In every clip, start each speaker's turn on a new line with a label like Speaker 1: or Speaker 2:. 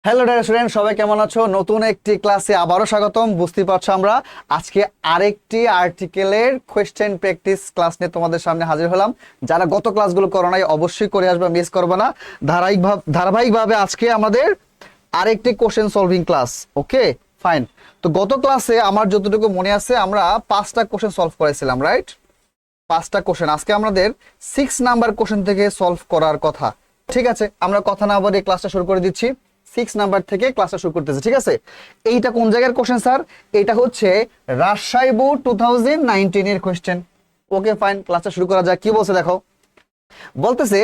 Speaker 1: Hello dear student, সবাই কেমন আছো? নতুন একটি ক্লাসে আবারও স্বাগতম। বুঝতে পারছো আমরা আজকে আরেকটি আর্টিকেলের কোয়েশ্চেন প্র্যাকটিস ক্লাস নিয়ে তোমাদের সামনে হাজির হলাম। যারা গত ক্লাসগুলো করো নাই অবশ্যই করে আসবে, মিস করবে না। ধারাবাহিকভাবে আজকে আমাদের আরেকটি question solving class. Okay fine. তো গত ক্লাসে আমার যতটুকু মনে আছে আমরা 5টা কোশ্চেন সলভ করেছিলাম, রাইট? 5টা কোশ্চেন। আজকে আমাদের 6 নাম্বার কোশ্চেন থেকে সলভ করার কথা। ঠিক আছে, আমরা কথা না বলে ক্লাসটা শুরু করে দিচ্ছি। 6 নাম্বার থেকে ক্লাসটা শুরু করতেছে, ঠিক আছে? এইটা কোন জায়গার কোশ্চেন স্যার? এটা হচ্ছে রাজশাহী বোর্ড 2019 এর কোশ্চেন। ওকে ফাইন, ক্লাসটা শুরু করা যাক। কি বলছে দেখো, বলতেছে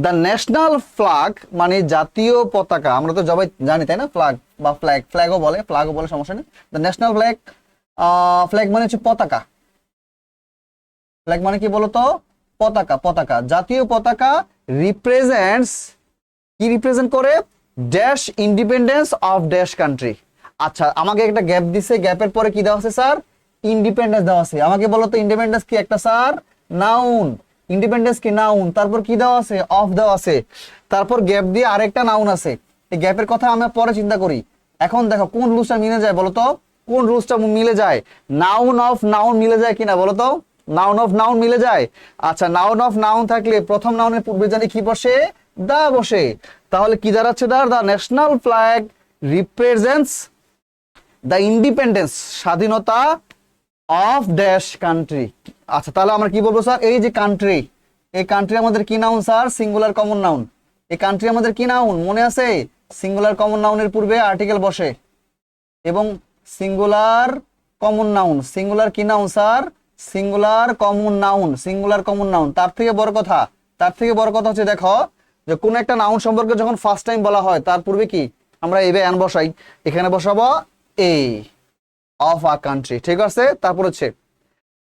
Speaker 1: দ্য ন্যাশনাল ফ্ল্যাগ মানে জাতীয় পতাকা। আমরা তো সবাই জানি তাই না, ফ্ল্যাগ বা ফ্ল্যাগও বলে সমস্যা নেই। দ্য ন্যাশনাল ফ্ল্যাগ, ফ্ল্যাগ মানে হচ্ছে পতাকা। ফ্ল্যাগ মানে কি বলতো? পতাকা। জাতীয় পতাকা রিপ্রেজেন্টস, কি রিপ্রেজেন্ট করে? Dash independence of dash country. আচ্ছা, আমাকে একটা গ্যাপ দিছে, গ্যাপের পরে কি দেওয়া আছে স্যার? ইন্ডিপেন্ডেন্স দেওয়া আছে। আমাকে বলো তো ইন্ডিপেন্ডেন্স কি একটা স্যার? নাউন। ইন্ডিপেন্ডেন্স কি নাউন? তারপর কি দেওয়া আছে? অফ দেওয়া আছে। তারপর গ্যাপ দিয়ে আরেকটা নাউন আছে। এই গ্যাপের কথা আমরা পরে চিন্তা করি। এখন দেখো কোন রুলসটা মিলে যায় বলো তো? কোন রুলসটা মিলে যায়? নাউন অফ নাউন মিলে যায় কিনা বলো তো? নাউন অফ নাউন মিলে যায়। আচ্ছা, নাউন অফ নাউন থাকলে প্রথম নাউনের পূর্বে জানি কি বসে? দা বসে। তাহলে কি দাঁড়াচ্ছে? The national flag represents the independence, স্বাধীনতা অফ ড্যাশ কান্ট্রি। আচ্ছা, তাহলে আমরা কি বলবো স্যার? এই যে কান্ট্রি, এই কান্ট্রি আমাদের কি noun sir? Singular common noun. এই কান্ট্রি আমাদের কি নাউন মনে আছে? সিঙ্গুলার কমন নাউনের পূর্বে আর্টিকেল বসে এবং সিঙ্গুলার কমন নাউন। সিঙ্গুলার কি noun sir? Singular common noun. তার থেকে বড় কথা হচ্ছে দেখো, যে কোন একটা নাউন সম্পর্কে যখন ফার্স্ট টাইম বলা হয় তার পূর্বে কি আমরা এ এন বসাই। এখানে বসাবো এ অফ আ কান্ট্রি, ঠিক আছে?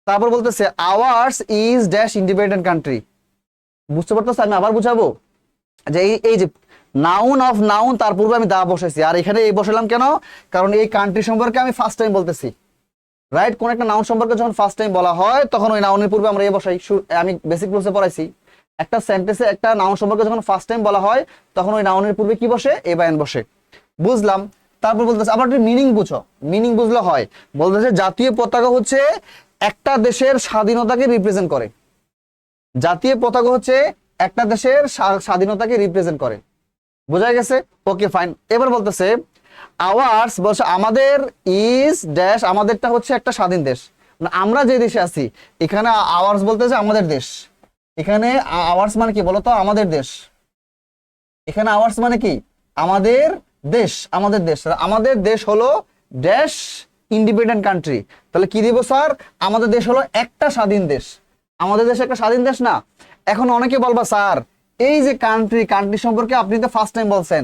Speaker 1: তারপর বলতেছে hours is dash independent country. বুঝতে পারতেছে? আমি আবার বুঝাবো যে এই যে নাউন অফ নাউন, তার পূর্বে আমি দা বসাইছি, আর এখানে এই বসালাম কেন? কারণ এই কান্ট্রি সম্পর্কে আমি ফার্স্ট টাইম বলতেছি, রাইট? কোন একটা নাউন সম্পর্কে যখন ফার্স্ট টাইম বলা হয় তখন ওই নাউনের পূর্বে আমরা এ বসাই। আমি বেসিক রুলসে পড়াইছি, একটা সেন্টেন্সে একটা নাউন সম্পর্কে যখন ফার্স্ট টাইম বলা হয় তখন ওই নাউনের পূর্বে কি বসে? এ বা এন বসে। বুঝলাম। তারপর বলতেছে আবার মিনিং বুঝো, মিনিং বুঝলে হয়। বলতেছে জাতীয় পতাকা হচ্ছে একটা দেশের স্বাধীনতাকে রিপ্রেজেন্ট করে। জাতীয় পতাকা হচ্ছে একটা দেশের স্বাধীনতাকে রিপ্রেজেন্ট করে। বোঝা গেছে? Okay fine. এবার বলতেছে আওয়ার্স, বলছে আমাদের ইজ ড্যাশ, আমাদেরটা হচ্ছে একটা স্বাধীন দেশ। মানে আমরা যে দেশে আছি, এখানে আওয়ার্স বলতেছে আমাদের দেশ। এখানে আওয়ার্স মানে কি বলতো? আমাদের দেশ। এখানে আওয়ার্স মানে কি? আমাদের দেশ। আমাদের দেশ হলো ড্যাশ ইন্ডিপেন্ডেন্ট কান্ট্রি। তাহলে কি দিব স্যার? আমাদের দেশ হলো একটা স্বাধীন দেশ। আমাদের দেশ একটা স্বাধীন দেশ না? এখন অনেকে বলবা স্যার এই যে কান্ট্রি সম্পর্কে আপনি তো ফার্স্ট টাইম বলছেন,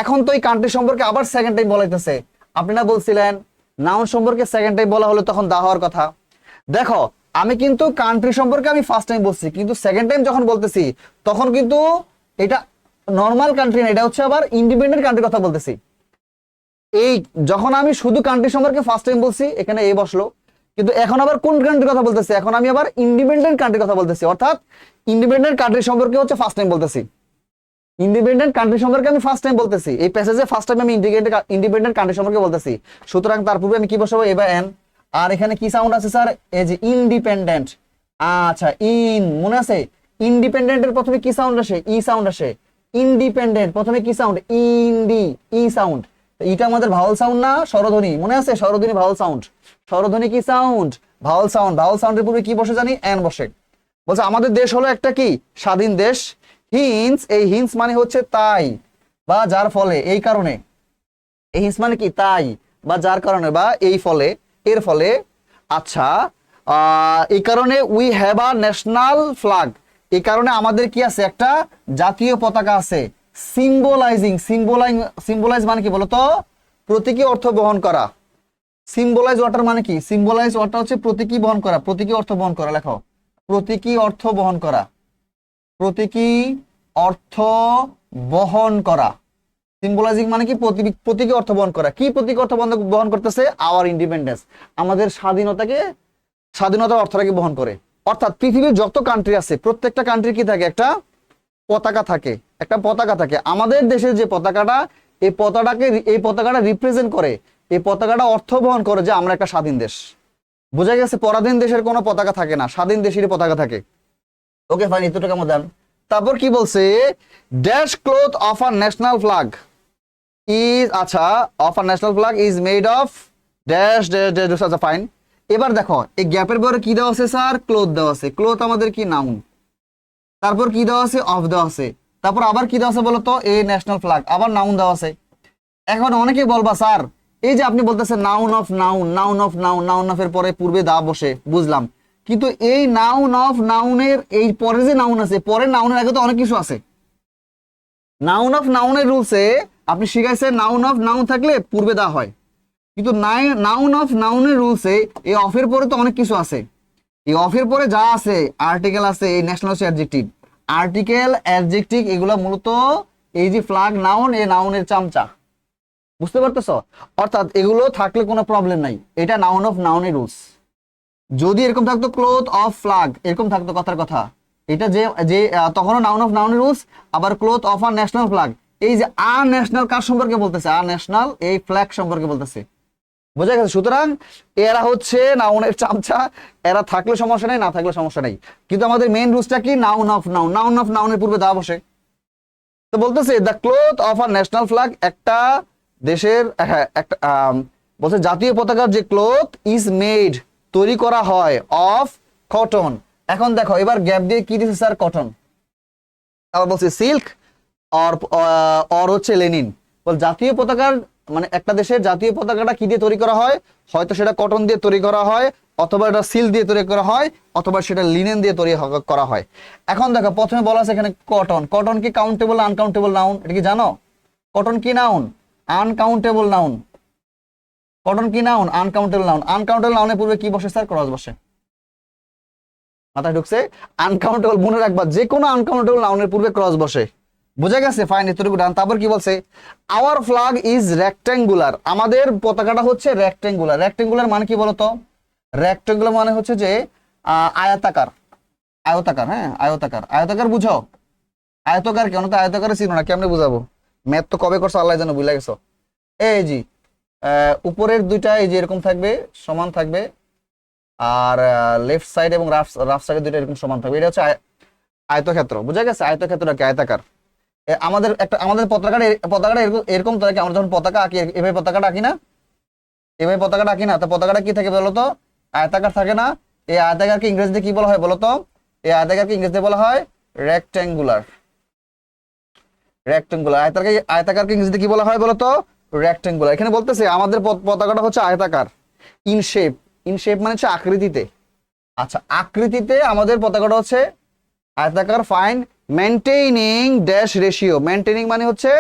Speaker 1: এখন তো এই কান্ট্রি সম্পর্কে আবার সেকেন্ড টাইম বলাইতেছে। আপনারা বলছিলেন নাউন সম্পর্কে সেকেন্ড টাইম বলা হলে তখন দা হওয়ার কথা। দেখো, আমি কিন্তু কান্ট্রি সম্পর্কে আমি ফার্স্ট টাইম বলছি, কিন্তু সেকেন্ড টাইম যখন বলতেছি তখন কিন্তু এটা নর্মাল কান্ট্রি না, এটা হচ্ছে আবার ইন্ডিপেন্ডেন্ট কান্ট্রির কথা বলতেছি। এই যখন আমি শুধু কান্ট্রি সম্পর্কে ফার্স্ট টাইম বলছি এখানে এ বসলো, কিন্তু এখন আবার কোন কান্ট্রির কথা বলতেছি? এখন আমি আবার ইন্ডিপেন্ডেন্ট কান্ট্রির কথা বলতেছি, অর্থাৎ ইন্ডিপেন্ডেন্ট কান্ট্রি সম্পর্কে হচ্ছে ফার্স্ট টাইম বলতেছি। ইন্ডিপেন্ডেন্ট কান্ট্রি সম্পর্কে আমি ফার্স্ট টাইম বলতেছি, এই প্যাসেজে ফার্স্ট টাইম আমি ইন্ডিপেন্ডেন্ট কান্ট্রি সম্পর্কে বলতেছি। সুতরাং তার পূর্বে আমি কি বসাবো? এ বা এন। আর এখানে কি সাউন্ড আছে স্যার? এই যে ইন্ডিপেন্ডেন্ট। আচ্ছা, ইন মনে আছে? ইন্ডিপেন্ডেন্টের প্রথমে কি সাউন্ড আসে? ই সাউন্ড আসে। ইন্ডিপেন্ডেন্ট প্রথমে কি সাউন্ড? ইন্ডি, ই সাউন্ড। এটা আমাদের ভাওয়াল সাউন্ড না? স্বরধ্বনি, মনে আছে? স্বরধ্বনি ভাওয়াল সাউন্ড। স্বরধ্বনি কি সাউন্ড? ভাওয়াল সাউন্ড। ভাওয়াল সাউন্ডের পূর্বে কি বসে জানি? এন বসে। বলছে আমাদের দেশ হলো একটা কি স্বাধীন দেশ। হিন্স, এই হিন্স মানে হচ্ছে তাই বা যার ফলে, এই কারণে। এই হিন্স মানে কি? তাই বা যার কারণে বা এই ফলে, এর ফলে। আচ্ছা, এই কারণে we have a national flag, এই কারণে আমাদের কি আছে? একটা জাতীয় পতাকা আছে। সিম্বলাইজ মানে কি বলতো? প্রতীকী অর্থ বহন করা। সিম্বলাইজ ওয়াটার মানে কি? সিম্বলাইজ ওয়াটার হচ্ছে প্রতীকী বহন করা, প্রতীকী অর্থ বহন করা। লেখো প্রতীকী অর্থ বহন করা, প্রতীকী অর্থ বহন করা। সিম্বলাইজিং মানে কি? প্রতীকী অর্থ বহন করা। কি প্রতীকী অর্থ বহন করতেছে? আওয়ার ইন্ডিপেন্ডেন্স, আমাদের স্বাধীনতার অর্থটাকে বহন করে। অর্থাৎ পৃথিবীর যত কান্ট্রি আছে প্রত্যেকটা কান্ট্রি কি থাকে? একটা পতাকা থাকে, আমাদের দেশের যে পতাকাটা এই পতাকাটা রিপ্রেজেন্ট করে, এই পতাকাটা অর্থ বহন করে যে আমরা একটা স্বাধীন দেশ। বোঝা গেছে? পরাধীন দেশের কোনো পতাকা থাকে না, স্বাধীন দেশেরই পতাকা থাকে। ওকে ফাইন, এতটুকু আমার দেন। তারপর কি বলছে, dash cloth of a national flag is, আচ্ছা, of a national flag is made of dash dash dash. আচ্ছা ফাইন, এবার দেখো এই গ্যাপের পরে কি দেওয়া আছে স্যার, ক্লোথ দেওয়া আছে। ক্লোথ আমাদের কি নাউন, তারপর কি দেওয়া আছে, অফ দেওয়া আছে, তারপর আবার কি দেওয়া আছে বলতো, এ ন্যাশনাল ফ্ল্যাগ, আবার নাউন দেওয়া আছে। এখন অনেকে বলবা স্যার এই যে আপনি বলতেছেন noun of noun, noun of noun, noun of এর পরে পূর্বে দা বসে, বুঝলাম, কিন্তু এই নাউন অফ নাউনের এই পরে যে নাউন আছে, পরের নাউনের আগে তো অনেক কিছু আছে। নাউন অফ নাউনের রুলসে আপনি শিখাইছেন নাউন অফ নাউন থাকলে পূর্বে দা হয়, কিন্তু নাউন অফ নাউনের রুলসে এই অফের পরে তো অনেক কিছু আছে। এই অফের পরে যা আছে, আর্টিকেল আছে, এই ন্যাশনাল হচ্ছে অ্যাডজেক্টিভ, আর্টিকেল অ্যাডজেক্টিভ এগুলো মূলত এই যে ফ্ল্যাগ নাউন, এই নাউনের চামচা, বুঝতে পারতেছ? অর্থাৎ এগুলো থাকলে কোনো প্রবলেম নাই, এটা নাউন অফ নাউনের রুলস। যদি এরকম থাকতো ক্লোথ অফ ফ্ল্যাগ, এরকম থাকতো কথার কথা, এটা যে যে তখনও নাউন অফ নাউনের রুলস। আবার cloth of a national flag, এই যে আর ন্যাশনাল কার সম্পর্কে বলতেছে, আর ন্যাশনাল এই ফ্ল্যাগ সম্পর্কে বলতেছে। বোঝা গেছে? সুতরাং এরা হচ্ছে নাউনের চামচা, এরা থাকলে সমস্যা নেই, না থাকলে সমস্যা নেই, কিন্তু আমাদের মেইন রুলসটা কি, noun of noun, noun of নাউনের পূর্বে দা বসে। তো বলতেছে the cloth of a national flag, একটা দেশের, হ্যাঁ একটা বলছে জাতীয় পতাকার যে ক্লোথ ইজ মেড, তৈরি করা হয়, অফ কটন। এখন দেখো এবার গ্যাপ দিয়ে কি দিচ্ছে স্যার, কটন। আবার বলছে সিল্ক অর হচ্ছে লেনিন। বল জাতীয় পতাকার মানে একটা দেশের জাতীয় পতাকাটা কি দিয়ে তৈরি করা হয়, হয়তো সেটা কটন দিয়ে তৈরি করা হয়, অথবা এটা সিল্ক দিয়ে তৈরি করা হয়, অথবা সেটা লিনেন দিয়ে তৈরি করা হয়। এখন দেখো প্রথমে বলা আছে এখানে কটন। কটন কি কাউন্টেবল আনকাউন্টেবল নাউন, এটা কি জানো? কটন কি নাউন, আনকাউন্টেবল নাউন। কটন কি নাউন, আনকাউন্টেবল নাউন। আনকাউন্টেবল নাউনের পূর্বে কি বসে স্যার, ক্রস বসে। মাথায় ঢুকছে? আনকাউন্টেবল, মনে রাখবা যে কোনো আনকাউন্টেবল নাউনের পূর্বে ক্রস বসে। বুঝা গেছে? ফাইন, এতটুকু ডান। তারপর কি বলছে, আওয়ার ফ্ল্যাগ ইজ রেক্ট্যাঙ্গুলার, আমাদের পতাকাটা হচ্ছে রেক্ট্যাঙ্গুলার। রেক্ট্যাঙ্গুলার মানে কি বলতো? রেক্ট্যাঙ্গুলার মানে হচ্ছে যে আয়তাকার, আয়তাকার, হ্যাঁ আয়তাকার। আয়তাকার বুঝো? আয়তকার কেন, তো আয়তকারে চিনো না, কেমনে বুঝাবো? ম্যাথ তো কবে করছো আল্লাহ জানো, বুঝলা গেছো। এই জি উপরের দুইটা এই যে এরকম থাকবে, সমান থাকবে, আর লেফট সাইড এবং রাফ সাইডে দুইটা এরকম সমান থাকবে, এটা হচ্ছে আয়তক্ষেত্র। বুঝা গেছে? আয়তক্ষেত্রটা কি, আয়তাকার। আমাদের পতাকাটা এরকম এরকম থাকে। আমরা যখন পতাকা আঁকি, এভাবে পতাকাটা আঁকি না, এভাবে পতাকাটা আঁকি না, তো পতাকাটা কি থাকে বলতো, আয়তাকার থাকে না। এই আয়তাকারকে ইংরেজিতে কি বলা হয় বলতো? এই আয়তাকারকে ইংরেজিতে বলা হয় রেক্ট্যাঙ্গুলার। রেক্ট্যাঙ্গুলার আয়তাকারকে ইংরেজিতে কি বলা হয় বলতো? রেক্ট্যাঙ্গুলার। এখানে বলতেছে আমাদের পতাকাটা হচ্ছে আয়তাকার, ইন শেপ। ইন শেপ মানে হচ্ছে আকৃতিতে। আচ্ছা, আকৃতিতে আমাদের পতাকাটা হচ্ছে আয়তাকার। Fine, maintaining dash ratio. Maintaining মানে হচ্ছে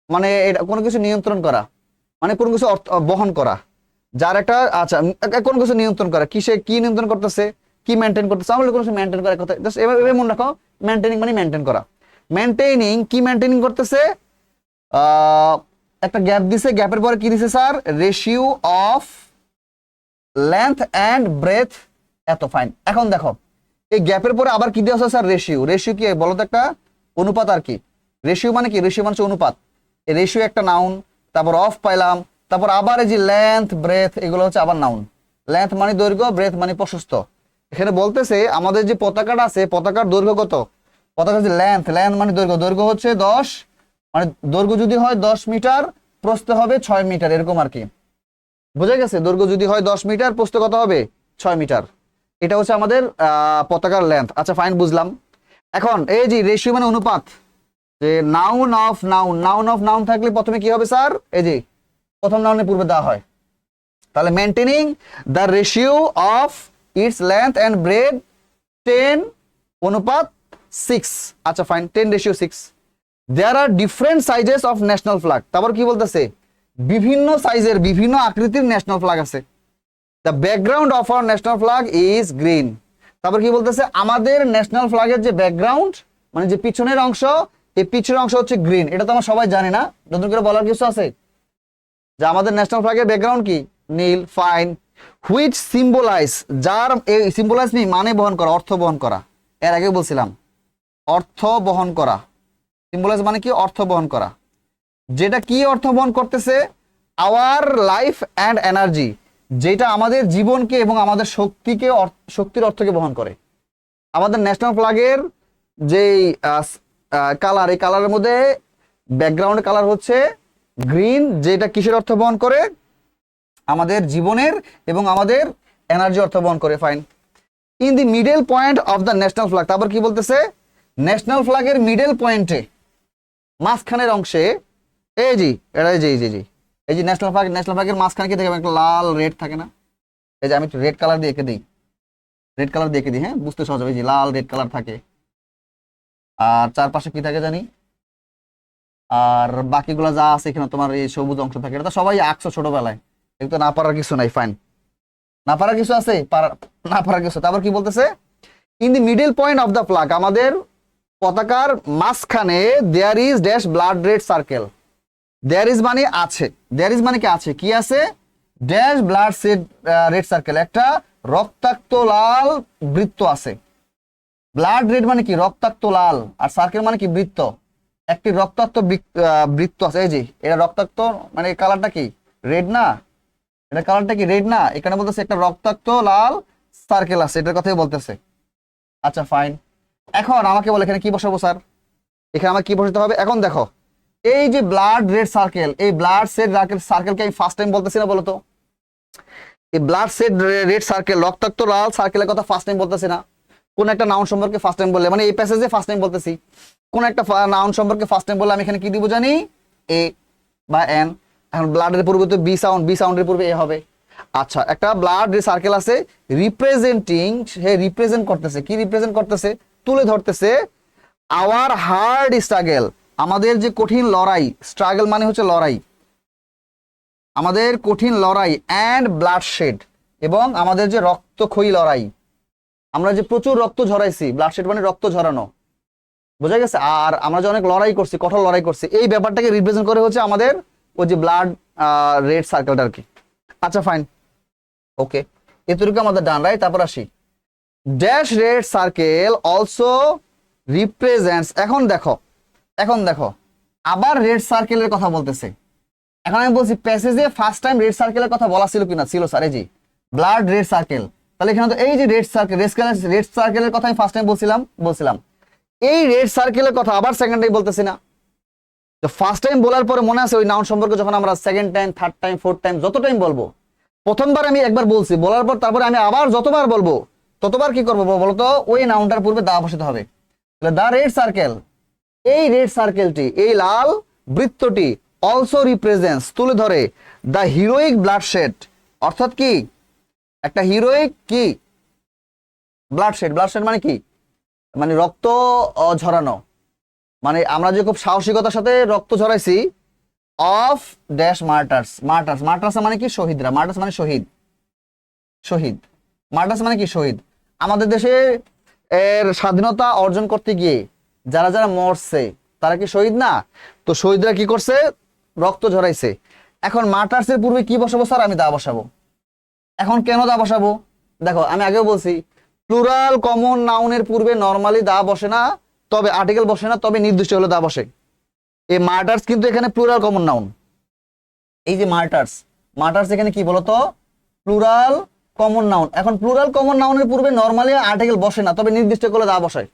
Speaker 1: মানে এটা কোনো কিছু নিয়ন্ত্রণ করা, মানে কোনো কিছু বহন করা, যার একটা, আচ্ছা কোনো কিছু নিয়ন্ত্রণ করা। কিসে কি নিয়ন্ত্রণ করতেছে, কি মেনটেন করতেছে, আমরা কোনো কিছু মেনটেন করার কথা জাস্ট এভাবে মনে রাখো। মেনটেনিং মানে মেনটেন করা। মেনটেইনিং কি মেনটেনিং করতেছে, একটা গ্যাপ দিছে, গ্যাপের পরে কি দিছে sir, ratio of length and breadth. এত ফাইন। এখন দেখো এই গ্যাপের পরে আবার কি দেওয়া আছে স্যার, রেশিও। রেশিও কি বলতো, একটা অনুপাত আর কি। রেশিও মানে কি, রেশিও মানে হচ্ছে অনুপাত। এই রেশিও একটা নাউন, তারপর অফ পাইলাম, তারপর আবার এই যে লেন্থ ব্রেথ, এগুলো হচ্ছে আবার নাউন। লেন্থ মানে দৈর্ঘ্য, ব্রেথ মানে প্রশস্ত। এখানে বলতেছে আমাদের যে পতাকাটা আছে, পতাকার দৈর্ঘ্য কত, পতাকার যে লেন্থ, লেন্থ মানে দৈর্ঘ্য, দৈর্ঘ্য হচ্ছে 10, মানে দৈর্ঘ্য যদি হয় 10 মিটার, প্রস্থ হবে 6 মিটার, এরকম আর কি। বুঝা গেছে? দৈর্ঘ্য যদি হয় 10 মিটার, প্রস্থ কত হবে, 6 মিটার। এটা হচ্ছে আমাদের পতাকার লেন্থ। আচ্ছা ফাইন, বুঝলাম। এখন এই যে রেশিও মানে অনুপাত, যে noun of noun, noun of noun থাকলে প্রথমে কি হবে স্যার, এই যে প্রথম নাউনের পূর্বে দেওয়া হয়। তাহলে maintaining the ratio of its length and breadth 10 অনুপাত 6। আচ্ছা fine, 10:6। There are different sizes of national flag. তারপর কি বলতেছে, বিভিন্ন সাইজের, বিভিন্ন আকৃতির ন্যাশনাল ফ্ল্যাগ আছে। The background of our national flag is green. তারপর কি বলতেছে, আমাদের ন্যাশনাল ফ্ল্যাগের যে ব্যাকগ্রাউন্ড মানে যে পিছনের অংশ, এই পিছনের অংশ হচ্ছে গ্রিন। এটা তো আমরা সবাই জানি না, নতুন করে বলার কিছু আছে? যে আমাদের ন্যাশনাল ফ্ল্যাগের ব্যাকগ্রাউন্ড কি, নীল। ফাইন, হুইচ সিম্বলাইজ, যার এই সিম্বলাইজ মানে বহন করা, অর্থ বহন করা। এর আগে বলছিলাম অর্থ বহন করা। সিম্বলাইজ মানে কি, অর্থ বহন করা। যেটা কি অর্থ বহন করতেছে? আওয়ার লাইফ অ্যান্ড এনার্জি, যেটা আমাদের জীবনকে এবং আমাদের শক্তির অর্থকে বহন করে। আমাদের ন্যাশনাল ফ্ল্যাগের যেই কালার, এই কালারের মধ্যে ব্যাকগ্রাউন্ড কালার হচ্ছে গ্রিন, যেটা কিসের অর্থ বহন করে? আমাদের জীবনের এবং আমাদের এনার্জি অর্থ বহন করে। Fine. In the middle point of the national flag, তারপর কি বলতেছে? ন্যাশনাল ফ্ল্যাগের মিডল পয়েন্টে, মাঝখানের অংশে, এই জি এটা এই যে এই যে জি এই যে ন্যাশনাল ফ্ল্যাগের মাঝখানে কি থাকে? একটা লাল রেড থাকে না? এই যে আমি একটু রেড কালার দিয়ে এঁকে দিই, রেড কালার দিয়ে এঁকে দিই, হ্যাঁ বুঝতে সহজ হবে। এই যে লাল রেড কালার থাকে, আর চারপাশে কি থাকে জানি, আর বাকিগুলো যা আছে এখানে তোমার এই সবুজ অংশ থাকে। এটা তো সবাই আঁকছো ছোটবেলায়, এগুলো তো না পারার কিছু নাই। ফাইন, না পারার কিছু আছে? না পারার কিছু। তারপর কি বলতেছে? In the middle point of the flag, আমাদের পতাকার মাঝখানে there is dash blood red circle. There is মানে আছে, দেয়ার ইজ মানে কি আছে, কি আছে? ড্যাশ ব্লাড রেড সার্কেল, একটা রক্তাক্ত লাল বৃত্ত আছে। ব্লাড রেড মানে কি? রক্তাক্ত লাল, আর সার্কেল মানে কি? বৃত্ত। একটি রক্তাক্ত বৃত্ত আছে। এই যে এটা রক্তাক্ত, মানে কালারটা কি রেড না? এটা কালারটা কি রেড না? এখানে বলতেছে একটা রক্তাক্ত লাল সার্কেল আছে, এটার কথাই বলতেছে। আচ্ছা ফাইন। এখন আমাকে বলে এখানে কি বসাবো স্যার? এখানে আমার কি বসাতে হবে? এখন দেখো, এই যে ব্লাড রেড সার্কেল, এই ব্লাড সার্কেলকে আমি ফার্স্ট টাইম বলতেছি না বলতো? এই ব্লাড রেড সার্কেল, রক্তাক্ত লাল সার্কেলের কথা ফার্স্ট টাইম বলতেছি না? কোন একটা নাউন সম্পর্কে ফার্স্ট টাইম বললে, মানে এই প্যাসেজে ফার্স্ট টাইম বলতেছি, কোন একটা নাউন সম্পর্কে ফার্স্ট টাইম বললে আমি এখানে কি দিব জানি? এ বা এন। এখন ব্লাডের পূর্বে তো বি সাউন্ড, বি সাউন্ডের পূর্বে এ হবে। আচ্ছা, একটা ব্লাড সার্কেল আছে, রিপ্রেজেন্টিং, সে রিপ্রেজেন্ট করতেছে, কি রিপ্রেজেন্ট করতেছে? তুলে ধরতেছে আওয়ার হার্ড স্ট্রাগল, আমাদের যে কঠিন লড়াই। স্ট্রাগল মানে হচ্ছে লড়াই, আমাদের কঠিন লড়াই, অ্যান্ড ব্লাড শেড, এবং আমাদের যে রক্তক্ষয়ী লড়াই, আমরা যে প্রচুর রক্ত ঝরাইছি, ব্লাড শেড মানে রক্ত ঝরানো, বোঝা গেছে? আর আমরা যে অনেক লড়াই করছি, কঠোর লড়াই করছি, এই ব্যাপারটাকে রিপ্রেজেন্ট করে হচ্ছে আমাদের ওই যে ব্লাড রেড সার্কেলটা আর কি। আচ্ছা ফাইন, ওকে, এতটুকু আমাদের ডান, রাইট? তারপর আসি, dash red circle also represents. এখন দেখো, এখন দেখো, আবার রেড সার্কেলের কথা বলতেছে। এখন আমি বলছি প্যাসেজে ফার্স্ট টাইম রেড সার্কেলের কথা বলা ছিল কিনা? ছিল স্যার, এই যে ব্লাড রেড সার্কেল। তাহলে এখানে তো এই যে রেড সার্কেল, রেড সার্কেলের কথা আমি ফার্স্ট টাইম বলছিলাম, এই রেড সার্কেলের কথা আবার সেকেন্ড টাইম বলতেছি না? তো ফার্স্ট টাইম বলার পরে মনে আছে ওই নাউন সম্পর্কে যখন আমরা second time, third time, fourth time, যত টাইম বলবো, প্রথমবার আমি একবার বলছি, বলার পর তারপরে আমি আবার যতবার বলবো ততবার কি করবো বলতো? ওই নাউনটার পূর্বে দা বসাতে হবে। দা রেড সার্কেল, এই রেড সার্কেলটি, এই লাল বৃত্তটি, অলসো রিপ্রেজেন্টস, তুলে ধরে দ্য হিরোইক ব্লাডশেড, অর্থাৎ কি একটা হিরোইক কি ব্লাডশেড। ব্লাডশেড মানে কি? মানে রক্ত ঝরানো, মানে আমরা যে খুব সাহসিকতার সাথে রক্ত ঝরাইছি, অফ ড্যাশ মার্টার্স। মার্টার্স মানে কি? শহীদরা। মার্টার্স মানে শহীদ, শহীদ। মার্টার্স মানে কি? শহীদ। আমাদের দেশে এর স্বাধীনতা অর্জন করতে গিয়ে যারা যারা মরছে তারা কি শহীদ না? তো শহীদরা কি করছে? রক্ত ঝরাইছে। এখন মার্টার্সের পূর্বে কি বসাবো স্যার? আমি দা বসাবো। এখন কেন দা বসাবো? দেখো, আমি আগেও বলছি, প্লুরাল কমন নাউনের পূর্বে নর্মালি দা বসে না, তবে আর্টিকেল বসে না, তবে নির্দিষ্ট হলে দা বসে। এই মার্টার্স কিন্তু এখানে প্লুরাল কমন নাউন। এই যে মার্টার্স এখানে কি বলতো? Plural common noun. এখন প্লুরাল কমন নাউনের পূর্বে নর্মালি আর্টিকেল বসে না, তবে নির্দিষ্ট করলে দা বসায়।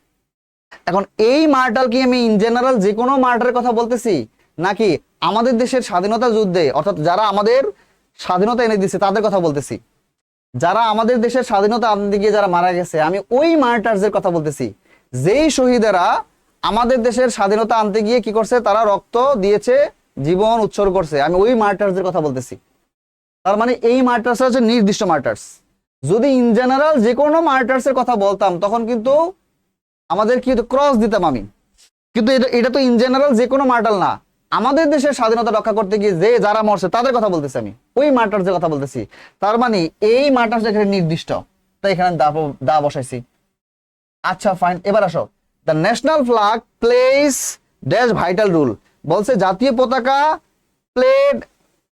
Speaker 1: এখন এই মার্টার কি আমি ইন জেনারেল যে কোনো মার্টারের কথা বলতেছি, নাকি আমাদের দেশের স্বাধীনতা যুদ্ধে, অর্থাৎ যারা আমাদের স্বাধীনতা এনে দিচ্ছে তাদের কথা বলতেছি? যারা আমাদের দেশের স্বাধীনতা আনতে গিয়ে যারা মারা গেছে, আমি ওই মার্টার্সের কথা বলতেছি, যেই শহীদেরা আমাদের দেশের স্বাধীনতা আনতে গিয়ে কি করছে? তারা রক্ত দিয়েছে, জীবন উৎসর্গ করছে, আমি ওই মার্টার্সের কথা বলতেছি। তার মানে এই মার্টার্স হচ্ছে নির্দিষ্ট মার্টার্স। যদি ইন জেনারেল যে কোনো মার্টার্সের কথা বলতাম তখন কিন্তু আমাদের কি ক্রস দিতাম আমি, কিন্তু এটা তো ইন জেনারেল যে কোনো মার্টার না। আমাদের দেশের স্বাধীনতা রক্ষা করতে গিয়ে যে যারা মরছে তাদের কথা বলতেছি আমি, ওই মার্টার্সের কথা বলতেছি। তার মানে এই মার্টার্স এখানে নির্দিষ্ট, তাই এখানে দা বসাইছি। আচ্ছা ফাইন, এবার আসো, the national flag place dash vital rule. বলছে জাতীয় পতাকা প্লেড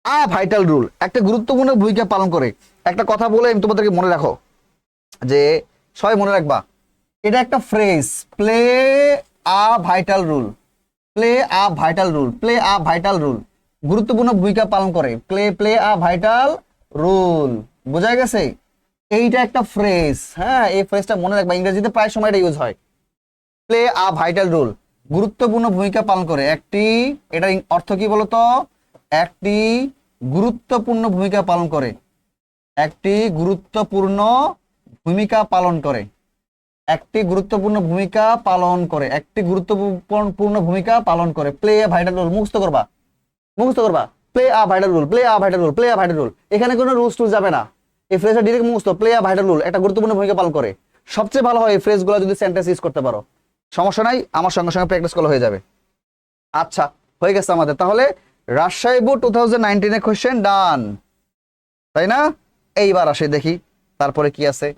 Speaker 1: আ ভাইটাল রুল, একটা গুরুত্বপূর্ণ ভূমিকা পালন করে। একটা কথা বলে আমি তোমাদেরকে মনে রাখো, যে সবাই মনে রাখবা, এটা একটা phrase, play a vital rule. Play a vital role, play a vital role, গুরুত্বপূর্ণ ভূমিকা পালন করে, প্লে আ ভাইটাল রোল। বোঝা গেছে? এইটা একটা ফ্রেজ, হ্যাঁ, এই ফ্রেজটা মনে রাখবা, ইংরেজিতে প্রায় সময় এটা ইউজ হয়। প্লে আ ভাইটাল রোল, গুরুত্বপূর্ণ ভূমিকা পালন করে, একটি, এটার অর্থ কি বলতো? একটি গুরুত্বপূর্ণ ভূমিকা পালন করে, একটি গুরুত্বপূর্ণ ভূমিকা পালন করে, একটি গুরুত্বপূর্ণ ভূমিকা পালন করে, একটি গুরুত্বপূর্ণ ভূমিকা পালন করে। প্লে আ ভাইটাল রোল মুখস্থ করবা, মুখস্থ করবা। Play a vital role, play a vital role, play a vital role. এখানে কোনো রুলস টুলস যাবে না, এই ফ্রেজটা ডিরেক্ট মুখস্থ। প্লে আ ভাইটাল রোল, একটা গুরুত্বপূর্ণ ভূমিকা পালন করে। সবচেয়ে ভালো হয় এই ফ্রেজগুলো যদি সেন্টেন্স ইউজ করতে পারো। সমস্যা নাই, আমার সঙ্গে সঙ্গে প্র্যাকটিস করলে হয়ে যাবে। আচ্ছা, হয়ে গেছে আমাদের তাহলে রাজশাহী বোর্ড 2019 কোশ্চেন ডান, তাই না? এইবার আসে দেখি তারপরে কি আছে।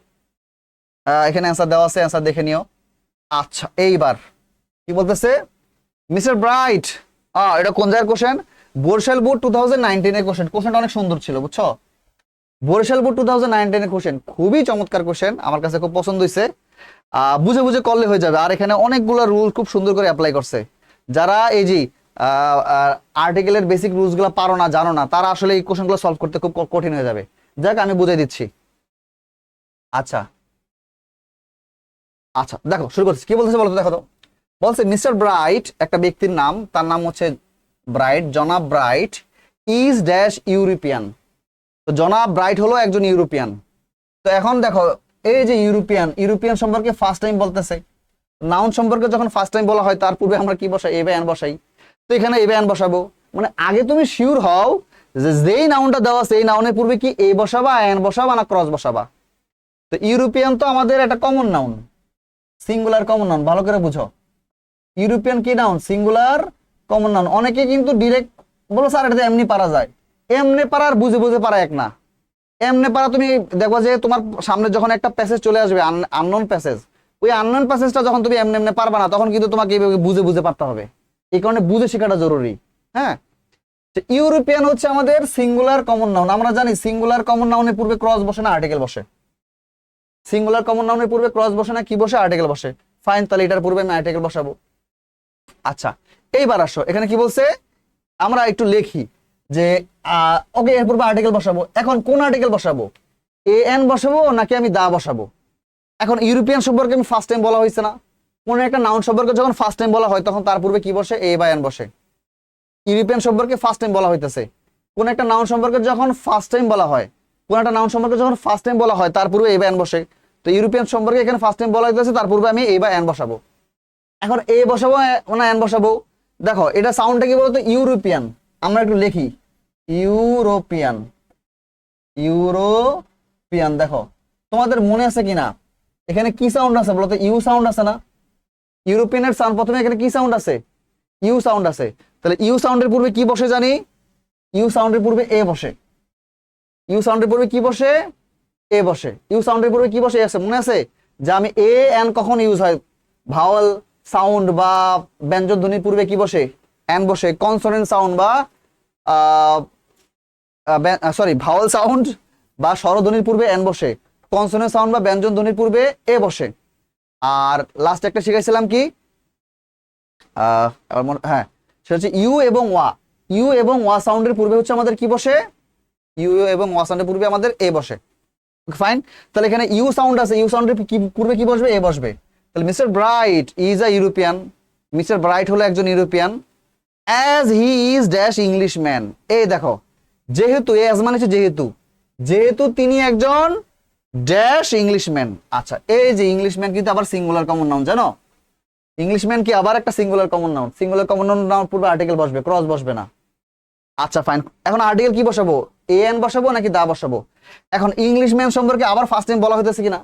Speaker 1: এখানে অ্যান্সার দেওয়া আছে, অ্যান্সার দেখে নিও। আচ্ছা, এইবার কি বলতেছে? মিস্টার ব্রাইট, এটা কোন জায়গার কোশ্চেন? Barishal board 2019 question. কোশ্চেনটা অনেক সুন্দর ছিল, বুঝছো? বরিশাল বোর্ড 2019 কোশ্চেন খুবই চমৎকার কোশ্চেন, আমার কাছে খুব পছন্দ হয়েছে। বুঝে বুঝে করলে হয়ে যাবে। আর এখানে অনেকগুলো রুল খুব সুন্দর করে অ্যাপ্লাই করছে। যারা এই যে আর্টিকেলের বেসিক রুলস গুলো পারো না, জানো না, তারা আসলে এই কোশ্চেনগুলো সলভ করতে খুব কঠিন হয়ে যাবে। যাক, আমি বুঝিয়ে দিচ্ছি। আচ্ছা আচ্ছা, দেখো শুরু করছি। কি বলতেছে বলতো, দেখো তো। বলছে মিস্টার ব্রাইট একটা ব্যক্তির নাম, তার নাম হচ্ছে ব্রাইট, জনাব ব্রাইট ইজ ড্যাশ ইউরোপিয়ান। তো জনাব ব্রাইট হলো একজন ইউরোপিয়ান। তো এখন দেখো, এই যে ইউরোপিয়ান, ইউরোপিয়ান সম্পর্কে ফার্স্ট টাইম বলতেছে। নাউন সম্পর্কে যখন ফার্স্ট টাইম বলা হয়, তার পূর্বে আমরা কি বসাই? এ বা এন বসাই। তো এখানে এ বা এন বসাবো, মানে আগে তুমি শিওর হও যে যেই নাউনটা দেওয়া আছে এই নাউনের পূর্বে কি এ বসাবা, এন বসাবা, না ক্রস বসাবা। তো ইউরোপিয়ান তো আমাদের একটা common noun, singular common noun, ভালো করে বুঝো। ইউরোপিয়ান কি নাউন? Singular common noun. অনেকে কিন্তু ডিরেক্ট বলো স্যার এটা এমনি পারা যায়। এমনি পারার বুঝে বুঝে পারা এক না। এমনি পারা তুমি দেখো যে তোমার সামনে যখন একটা প্যাসেজ চলে আসবে, আননোন প্যাসেজ, ওই আননোন প্যাসেজটা যখন তুমি এমনি এমনি পারবা না, তখন কিন্তু তোমাকে এইভাবে বুঝে বুঝে পারতে হবে। এই কারণে বুঝে শেখাটা জরুরি। হ্যাঁ, ইউরোপিয়ান হচ্ছে আমাদের সিঙ্গুলার কমন নাউন। আমরা জানি সিঙ্গুলার কমন নাউনের পূর্বে ক্রস বসে না আর্টিকেল বসে। সিঙ্গুলার কমন নাউনের পূর্বে ক্রস বসে না কি বসে? আর্টিকেল বসে। ফাইন, তাহলে এটার পূর্বে আমি আর্টিকেল বসাবো। আচ্ছা, এইবার আসো, এখানে কি বলছে আমরা একটু লিখি যে ওকে, এর পূর্বে আর্টিকেল বসাবো। এখন কোন আর্টিকেল বসাবো? এ এন বসাবো নাকি আমি দা বসাবো? এখন ইউরোপিয়ান সম্পর্কে আমি ফার্স্ট টাইম বলা হয়েছে না, কোন একটা নাউন সম্পর্কে যখন ফার্স্ট টাইম বলা হয় তখন তার পূর্বে কি বসে? এ বা এন বসে। ইউরোপিয়ান সম্পর্কে ফার্স্ট টাইম বলা হইতেছে, কোন একটা নাউন সম্পর্কে যখন ফার্স্ট টাইম বলা হয়, কোন একটা নাউন সম্পর্কে যখন ফার্স্ট টাইম বলা হয় তার পূর্বে এ বা এন বসে। তো ইউরোপিয়ান সম্পর্কে এখানে ফার্স্ট টাইম বলা হইতেছে, তার পূর্বে আমি এ বা এন বসাবো। এখন এ বসাবো না এন বসাবো? দেখো এটা সাউন্ডটা কি বলতো? ইউরোপিয়ান। আমরা একটু লিখি ইউরোপিয়ান, ইউরোপিয়ান। দেখো তোমাদের মনে আছে কিনা, এখানে কি সাউন্ড আছে বলতো? ইউ সাউন্ড আছে না? ইউরোপিয়ানের সাউন্ড প্রথমে এখানে কি সাউন্ড আছে? ইউ সাউন্ড আছে। তাহলে ইউ সাউন্ডের পূর্বে কি বসে জানি? ইউ সাউন্ডের পূর্বে এ বসে। ইউ সাউন্ডের পূর্বে কি বসে? এ বসে। ইউ সাউন্ডের পূর্বে কি বসে? আছে মনে আছে যে আমি এ এন কখন ইউজ হয়? ভাওয়াল সাউন্ড বা ব্যঞ্জন ধ্বনির পূর্বে কি বসে? এন বসে। কনসোনেন্ট সাউন্ড বা সরি ভাওয়াল সাউন্ড বা স্বরধ্বনির পূর্বে এন বসে। কনসোনেন্ট সাউন্ড বা ব্যঞ্জন ধ্বনির পূর্বে এ বসে। আর লাস্ট একটা শিখাইছিলাম কি, হ্যাঁ, সেটা হচ্ছে ইউ এবং ওয়া। ইউ এবং ওয়া সাউন্ডের পূর্বে হচ্ছে আমাদের কি বসে? ইউ এবং ওয়া সাউন্ডের পূর্বে আমাদের এ বসে। ফাইন, তাহলে এখানে ইউ সাউন্ড আছে, ইউ সাউন্ডের পূর্বে কি বসবে? এ বসবে। তাহলে mister bright is a European. Mister bright হলো একজন European. As he is dash English man. এই দেখো, যেহেতু এজ মানে হচ্ছে যেহেতু, যেহেতু তিনি একজন ড্যাশ ইংলিশম্যান। আচ্ছা, এই যে ইংলিশম্যান কিন্তু আবার সিঙ্গুলার কমন নাউন, জানো? ইংলিশম্যান কি আবার একটা singular common noun. Singular common noun পূর্বে আর্টিকেল বসবে, ক্রস বসবে না। আচ্ছা ফাইন, এখন আর্টিকেল কি বসাবো? এ এন বসাবো নাকি দা বসাবো? এখন ইংলিশম্যান সম্পর্কে আবার ফার্স্ট টাইম বলা হইতেছে কিনা?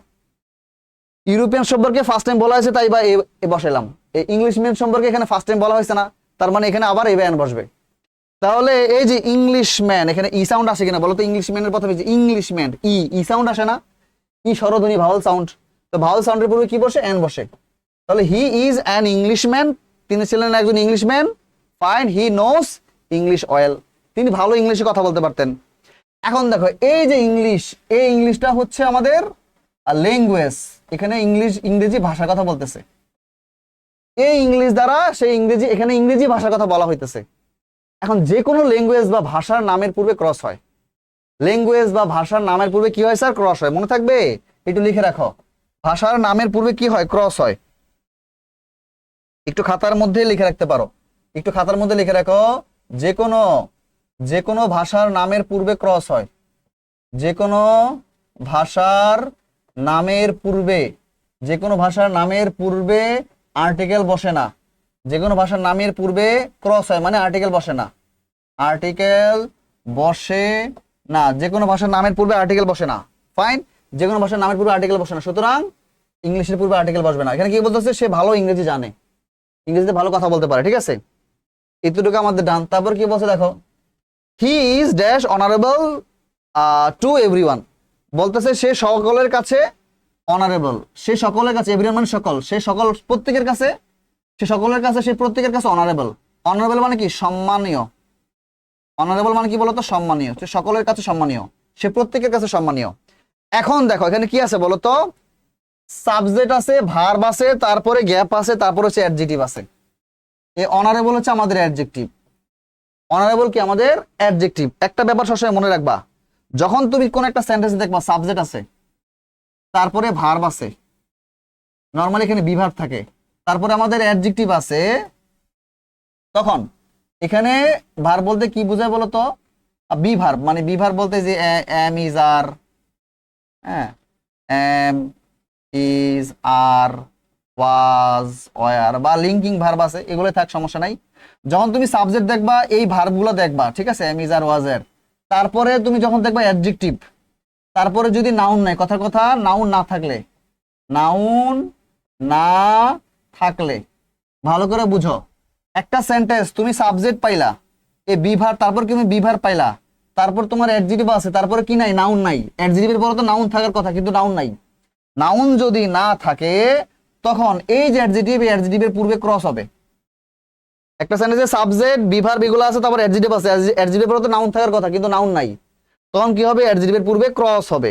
Speaker 1: ইউরোপিয়ান সম্পর্কে ফার্স্ট টাইম বলা হয়েছে, তাই বা এ বসাইলাম। ইংলিশম্যান সম্পর্কে এখানে ফার্স্ট টাইম বলা হয়েছে না, তার মানে এখানে আবার এ বা এন বসবে। তাহলে এই যে ইংলিশম্যান, এখানে ই সাউন্ড আসে কিনা বলো তো? ইংলিশম্যানের প্রথমে যে ইংলিশম্যান, ই সাউন্ড আসে না? ই স্বরধ্বনি, ভাওয়াল সাউন্ড। তো ভাওয়াল সাউন্ডের পূর্বে কি বসে? এন বসে। তাহলে হি ইজ অ্যান ইংলিশম্যান, তিনি ছিলেন একজন ইংলিশম্যান। ফাইন, হি নোস ইংলিশ ওয়েল, তিনি ভালো ইংলিশে কথা বলতে পারতেন। এখন দেখো এই যে ইংলিশ, এই ইংলিশটা হচ্ছে আমাদের ল্যাঙ্গুয়েজ। এখানে ইংরেজি ভাষার কথা বলতেছে। এই ইংলিশ দ্বারা সেই ইংরেজি, এখানে ইংরেজি ভাষার কথা বলা হইতেছে। এখন যে কোনো ল্যাঙ্গুয়েজ বা ভাষার নামের পূর্বে ক্রস হয়, ল্যাঙ্গুয়েজ বা ভাষার নামের পূর্বে কি হয় স্যার? ক্রস হয়। মনে থাকবে, একটু লিখে রাখো, ভাষার নামের পূর্বে কি হয়? ক্রস হয়। একটু খাতার মধ্যে লিখে রাখতে পারো, একটু খাতার মধ্যে লিখে রাখো, যে কোনো ভাষার নামের পূর্বে ক্রস হয়, যে কোনো ভাষার নামের পূর্বে, যে কোনো ভাষার নামের পূর্বে আর্টিকেল বসে না। যে কোনো ভাষার নামের পূর্বে ক্রস হয় মানে আর্টিকেল বসে না, আর্টিকেল বসে না। যে কোনো ভাষার নামের পূর্বে আর্টিকেল বসে না। ফাইন, যে কোনো ভাষার নামের পূর্বে আর্টিকেল বসে না, সুতরাং ইংলিশের পূর্বে আর্টিকেল বসবে না। এখানে কি বলতেছে? সে ভালো ইংরেজি জানে, ইংরেজিতে ভালো কথা বলতে পারে, ঠিক আছে, এতটুকু আমাদের ডান। তারপর কি বলছে দেখো, হি is dash honourable to everyone, বলতেছে সে সকলের কাছে অনারেবল, সে সকলের কাছে, এভরিওয়ান মানে সকল, সে সকল প্রত্যেকের কাছে, সে সকলের কাছে, সে প্রত্যেকের কাছে অনারেবল। অনারেবল মানে কি? সম্মানীয়। অনারেবল মানে কি বলতো? সম্মানীয়। সে সকলের কাছে সম্মানীয়, সে প্রত্যেকের কাছে সম্মানীয়। এখন দেখো এখানে কি আছে বলতো, সাবজেক্ট আছে, ভার্ব আছে, তারপরে গ্যাপ আছে, তারপরে হচ্ছে অ্যাডজেক্টিভ আছে। এই অনারেবল হচ্ছে আমাদের অ্যাডজেক্টিভ। অনারেবল কি? আমাদের অ্যাডজেক্টিভ। একটা ব্যাপার সবসময় মনে রাখবা, যখন তুমি কোন একটা সেন্টেন্স দেখবা সাবজেক্ট আছে, তারপরে ভার্ব আছে, নরমালি এখানে বি ভার্ব থাকে, তারপরে আমাদের অ্যাডজেক্টিভ আছে, তখন এখানে ভার্ব বলতে কি বোঝায় বলতো? বি ভার্ব, মানে বি ভার্ব বলতে যে এম ইজ আর, হ্যাঁ, am is are, was, were বা লিঙ্কিং ভার্ব আছে, এগুলো থাক, সমস্যা নাই। যখন তুমি সাবজেক্ট দেখবা এই ভার্বগুলো দেখবা, ঠিক আছে, এম ইজ আর, ওয়াজ এর, তারপরে তুমি যখন দেখবা অ্যাডজেক্টিভ, তারপরে যদি নাউন নাই, কথার কথা নাউন না থাকলে, নাউন না থাকলে, ভালো করে বুঝো, একটা সেন্টেন্স তুমি সাবজেক্ট পাইলা, এ বি ভার্ব, তারপর তুমি বি ভার্ব পাইলা, তারপর তোমার অ্যাডজেক্টিভ আছে, তারপরে কি নাই? নাউন নাই। অ্যাডজেক্টিভের পরে তো নাউন থাকার কথা, কিন্তু নাউন নাই। নাউন যদি না থাকে, তখন এই যে অ্যাডজেক্টিভ, এই অ্যাডজেক্টিভের পূর্বে ক্রস হবে। একটা সেন্টেন্সে সাবজেক্ট, বি ভার্ব এগুলো আছে, তারপর অ্যাডজেক্টিভ আছে, অ্যাডজেক্টিভের পরে তো নাউন থাকার কথা, কিন্তু নাউন নাই। তখন কি হবে? অ্যাডজেক্টিভের পূর্বে ক্রস হবে।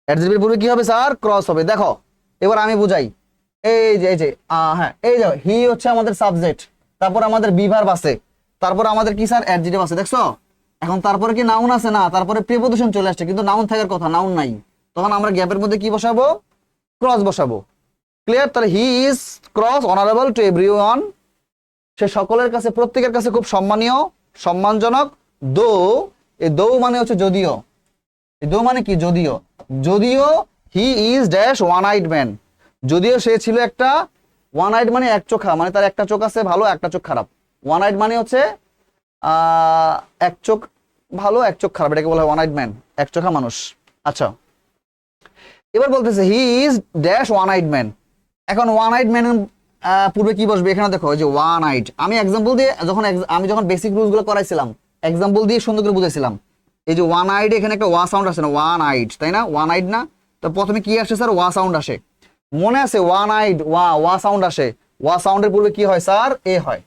Speaker 1: অ্যাডজেক্টিভের পূর্বে কি হবে স্যার? ক্রস হবে। দেখো এবার আমি বুঝাই, এই যে হ্যাঁ, এই যে হি হচ্ছে আমাদের সাবজেক্ট, তারপর আমাদের বি ভার্ব আছে, তারপর আমাদের কি স্যার? অ্যাডজেক্টিভ আছে, দেখছো? এখন তারপরে কি নাউন আছে? না, তারপরে প্রিপজিশন চলে আসছে, কিন্তু নাউন থাকার কথা, নাউন নাই। তখন আমরা গ্যাপের মধ্যে কি বসাবো? ক্রস বসাবো। ক্লিয়ার? তাহলে he is cross honourable to everyone, সে সকলের কাছে, প্রত্যেকের কাছে খুব সম্মানীয়, সম্মানজনক। দো, এই দো মানে হচ্ছে যদিও, এই দো মানে কি? যদিও, যদিও হি is dash one eyed man, যদিও সে ছিল একটা, ওয়ান আইড মানে এক চোখা, মানে তার একটা চোখ আছে ভালো, একটা চোখ খারাপ। ওয়ান আইড মানে হচ্ছে এক চোখ ভালো, এক চোখ খারাপ, এটাকে বলা হয় ওয়ান আইড ম্যান, এক চোখা মানুষ। আচ্ছা, এবার বলতেছে হি is dash one eyed man. এখন ওয়ান আইড ম্যান পূর্বে কি বসবে? এখানে দেখো যে ওয়ান আইড, আমি এক্সাম্পল দিয়ে আমি যখন বেসিক রুলস গুলো করাইছিলাম, এক্সাম্পল দিয়ে সুন্দর করে বুঝাইছিলাম। এই যে ওয়ান আইড, এখানে একটা ওয়া সাউন্ড আসে না? ওয়ান আইড, তাই না? ওয়ান আইড না? তো প্রথমে কি আসে স্যার? ওয়া সাউন্ড আসে, মনে আছে? ওয়ান আইড, ওয়া সাউন্ড আসে। ওয়া সাউন্ডের পূর্বে কি হয় স্যার? এ হয়।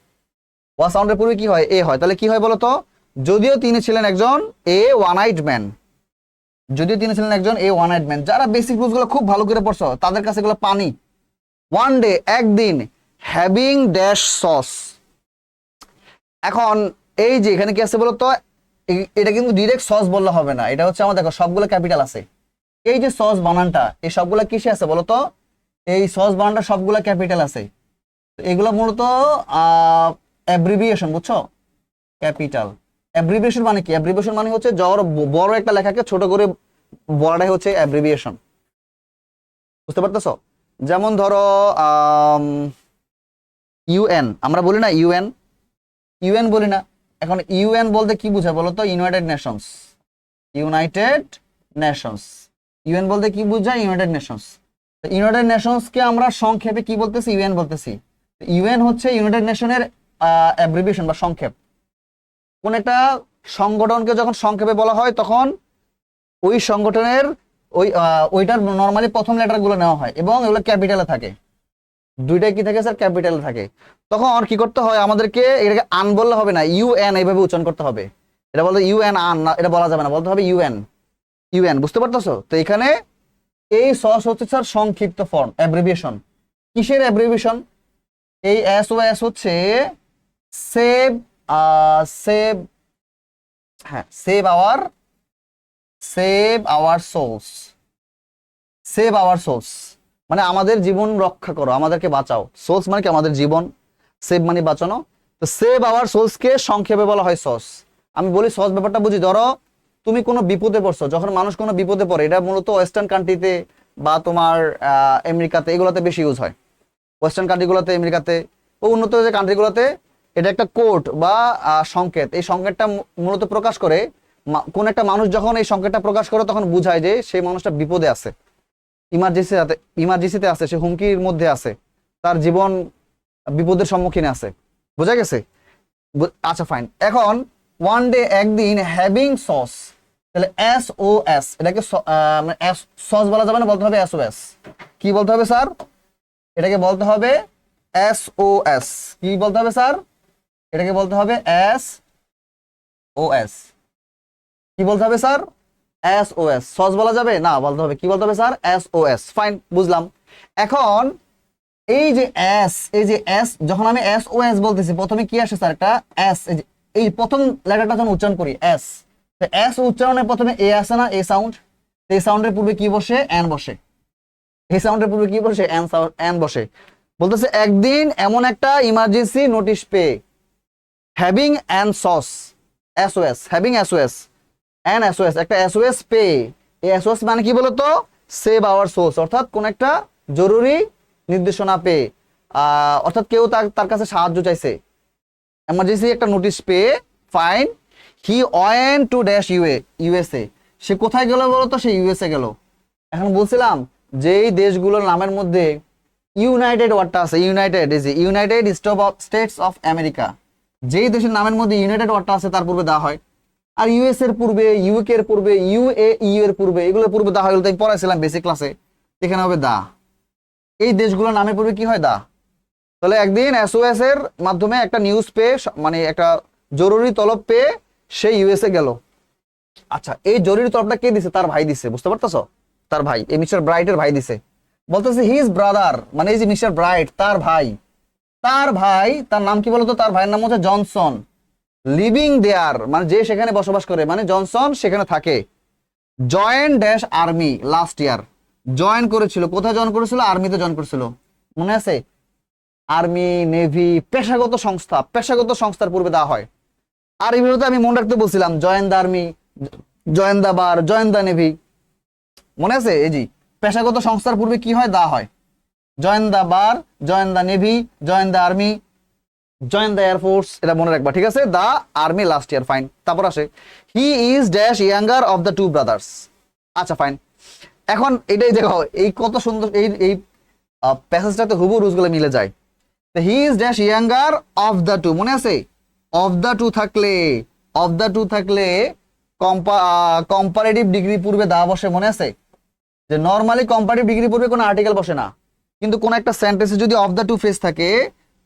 Speaker 1: ওয়া সাউন্ডের পূর্বে কি হয়? এ হয়। তাহলে কি হয় বলতো? যদিও তিনি ছিলেন একজন এ ওয়ান আইড ম্যান, যদিও তিনি ছিলেন একজন এ ওয়ান আইড ম্যান। যারা বেসিক রুলস গুলো খুব ভালো করে পড়ছো, তাদের কাছে এগুলো পানি। ওয়ান ডে, একদিন, হ্যাভিং ড্যাশ সস। এখন এই যে এখানে কি আছে বলতো? এটা কিন্তু ডিরেক্ট সস বললে হবে না, এটা হচ্ছে আমার, দেখো সবগুলো ক্যাপিটাল আছে। এই যে সস বানানটা, এই সবগুলা কিসে আছে বলতো? এই সস বানানটা সবগুলা ক্যাপিটাল আছে। এগুলো মূলত অ্যাব্রিভিয়েশন, বুঝছো? ক্যাপিটাল অ্যাব্রিভিয়েশন মানে কি? অ্যাব্রিভিয়েশন মানে হচ্ছে বড় একটা লেখাকে ছোট করে বলাটাই হচ্ছে অ্যাব্রিভিয়েশন। বুঝতে পারতেছো? যেমন ধরো ইউএন, আমরা বলি না ইউএন, ইউএন বলি না। এখন ইউএন বলতে কি বোঝায় বলতো? United Nations, United Nations. UN বলতে কি বোঝায়? United Nations. ইউনাইটেড নেশনস কে আমরা সংক্ষেপে কি বলতেছি? ইউএন বলতেছি। ইউএন হচ্ছে ইউনাইটেড নেশনের অ্যাব্রিভিয়েশন বা সংক্ষেপ। কোন একটা সংগঠনকে যখন সংক্ষেপে বলা হয়, তখন ওই সংগঠনের ওইটার নর্মালি প্রথম লেটার গুলো নেওয়া হয়, এবং এগুলো ক্যাপিটালে থাকে। দুইটাই কি থাকে স্যার? ক্যাপিটালে থাকে। তখন কি করতে হয় আমাদেরকে? এটাকে আন বললে হবে না, ইউএন এইভাবে উচ্চারণ করতে হবে। এটা বলতে ইউএন আন না, এটা বলা যাবে না, বলতে হবে ইউএন, ইউএন। বুঝতে পারতেছো? তো এখানে এই সস হচ্ছে স্যার সংক্ষিপ্ত ফর্ম, অ্যাব্রিভিয়েশন। কিসের অ্যাব্রিভিয়েশন? এই SOS হচ্ছে সেভ সেভ হ্যাঁ save our souls. Save our souls মানে আমাদের জীবন রক্ষা করো, আমাদেরকে বাঁচাও। সোলস মানে কি আমাদের জীবন, সেভ মানে বাঁচানো। তো সেভ আওয়ার সোলস কে সংক্ষেপে বলা হয় সস। আমি বলি সস ব্যাপারটা বুঝি। ধরো তুমি কোনো বিপদে পড়ছো, যখন মানুষ কোনো বিপদে পড়ে, এটা মূলত ওয়েস্টার্ন কান্ট্রিতে বা তোমার আমেরিকাতে এগুলোতে বেশি ইউজ হয়। ওয়েস্টার্ন কান্ট্রিগুলোতে, আমেরিকাতে ও উন্নত যে কান্ট্রিগুলোতে এটা একটা কোড বা সংকেত। এই সংকেতটা মূলত প্রকাশ করে কোন একটা মানুষ যখন এই সংকেতটা প্রকাশ করে তখন বুঝায় যে সেই মানুষটা বিপদে আছে, ইমার্জেন্সিতে আছে, সে হুমকির মধ্যে আছে, তার জীবন বিপদের সম্মুখীন আছে। বোঝা গেছে? আচ্ছা ফাইন। এখন ওয়ান ডে একদিন হ্যাভিং সস, তাহলে SOS এটাকে সস বলা যাবে না, বলতে হবে SOS। কি বলতে হবে স্যার? এটাকে বলতে হবে SOS। কি বলতে হবে স্যার? এটাকে বলতে হবে SOS। কি বলতে হবে স্যার? SOS। সস বলা যাবে না, বলতে হবে কি বলতে হবে স্যার? SOS। ফাইন, বুঝলাম। এখন এই যে এস যখন আমি SOS বলতেছি, প্রথমে কি আসে স্যার? একটা এস। এই প্রথম লেটারটা যখন উচ্চারণ করি এস, এস উচ্চারণে প্রথমে এ আসে না, এ সাউন্ড। এই সাউন্ডের পূর্বে কি বসে? এন বসে। এই সাউন্ডের পূর্বে কি বসে? এন বসে। বলতেছে একদিন এমন একটা ইমার্জেন্সি নোটিশ পেয়ে, having an sauce, SOS, having SOS an SOS, একটা SOS পেয়ে। এই SOS মানে কি বলতো? সেভ আওয়ার সোর্স, অর্থাৎ কোন একটা জরুরি নির্দেশনা পেয়ে, অর্থাৎ কেউ তার কাছে সাহায্য চাইছে, এমার্জেন্সি একটা নোটিশ পেয়ে। Fine, he went to dash USA। সে কোথায় গেল বলতো? সে USA গেল। এখন বলছিলাম যে এই দেশগুলোর নামের মধ্যে ইউনাইটেড ওয়ার্ডটা আছে, ইউনাইটেড স্টেটস অফ আমেরিকা। যেই দেশের নামের মধ্যে ইউনাইটেড ওয়ার্ডটা আছে তার পূর্বে দেওয়া হয়। আর ইউএস এর পূর্বে, ইউকে এর পূর্বে, UAE এর পূর্বে, এগুলোর পূর্বে দা হয়। তাই পড়াইছিলাম বেসিক ক্লাসে, এখানে হবে দা। এই দেশগুলোর নামের পূর্বে কি হয়? দা। তাহলে একদিন SOS এর মাধ্যমে একটা নিউজ পেয়ে, মানে একটা জরুরি তলব পেয়ে সে USA গেল। আচ্ছা, এই জরুরি তলবটা কে দিছে? তার ভাই দিছে। বুঝতে পারতেছো? তার ভাই, এই মিস্টার ব্রাইটের ভাই দিছে। বলতেছে হিজ ব্রাদার, মানে এই যে মিস্টার ব্রাইট তার ভাই, তার নাম কি বলতো? তার ভাইয়ের নাম হচ্ছে জনসন। লিভিং দেয়ার মানে যে সেখানে বসবাস করে, মানে জনসন সেখানে থাকে। জয়েন ড্যাশ আর্মি লাস্ট ইয়ার, জয়েন করেছিল। কোথায় জয়েন করেছিল? আর্মিতে জয়েন করেছিল। মনে আছে? আর্মি, নেভি, পেশাগত সংস্থার পূর্বে দেওয়া হয়। আর এই ভিডিওতে আমি মনে রাখতে বলছিলাম join the army, join the bar, join the navy. মনে আছে? এই জি পেশাগত সংস্থার পূর্বে কি হয়? দেওয়া হয়। Join the bar, join the navy, join the army, join the air force. এটা মনে রাখবা, ঠিক আছে? The army last year. Fine. তারপর আসে he is dash younger of the two brothers. আচ্ছা ফাইন। এখন এটাই দেখো, এই কত সুন্দর, এই প্যাসেজটাতে হুবহু রুজগুলো মিলে যায়। He is dash younger of the two, মনে আছে? অফ দ্য টু থাকলে কম্পারেটিভ ডিগ্রি পূর্বে দা বসে। মনে আছে যে নরমালি কম্পারেটিভ ডিগ্রি পূর্বে কোনো আর্টিকেল বসে না, কিন্তু কোন একটা সেন্টেন্সে যদি অফ দ্য টু ফেজ থাকে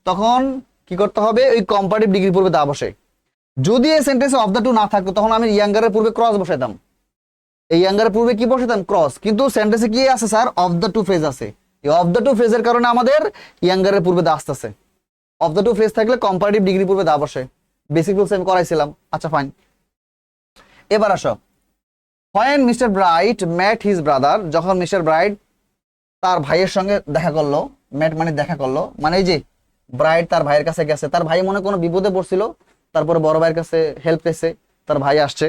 Speaker 1: তখন কি করতে হবে? ওই কম্পারেটিভ ডিগ্রি পূর্বে দা বসে। যদি এই সেন্টেন্সে অফ দ্য টু না থাকতো তখন আমি ইয়াঙ্গারের পূর্বে ক্রস বসাইতাম। এই ইয়াঙ্গারের পূর্বে কি বসাইতাম? ক্রস। কিন্তু সেন্টেন্সে কি আছে sir? Of the two phrase আছে। এই অফ দ্য টু ফেজের কারণে আমাদের ইয়াঙ্গারের পূর্বে দা আসতেছে। অফ দ্য টু ফেজ থাকলে কম্পারেটিভ ডিগ্রি পূর্বে দা বসে। বেসিক রুলস আমি করাইছিলাম। আচ্ছা ফাইন, এবার আসো। When mister Bright met his brother, যখন মিস্টার ব্রাইট তার ভাইয়ের সঙ্গে দেখা করলো, ম্যাট মানে দেখা করলো, মানে এই যে ব্রাইট তার ভাইয়ের কাছে গেছে, তার ভাই মনে কোনো বিপদে পড়ছিল, তারপরে বড় ভাইয়ের কাছে হেল্প পেয়েছে, তার ভাই আসছে।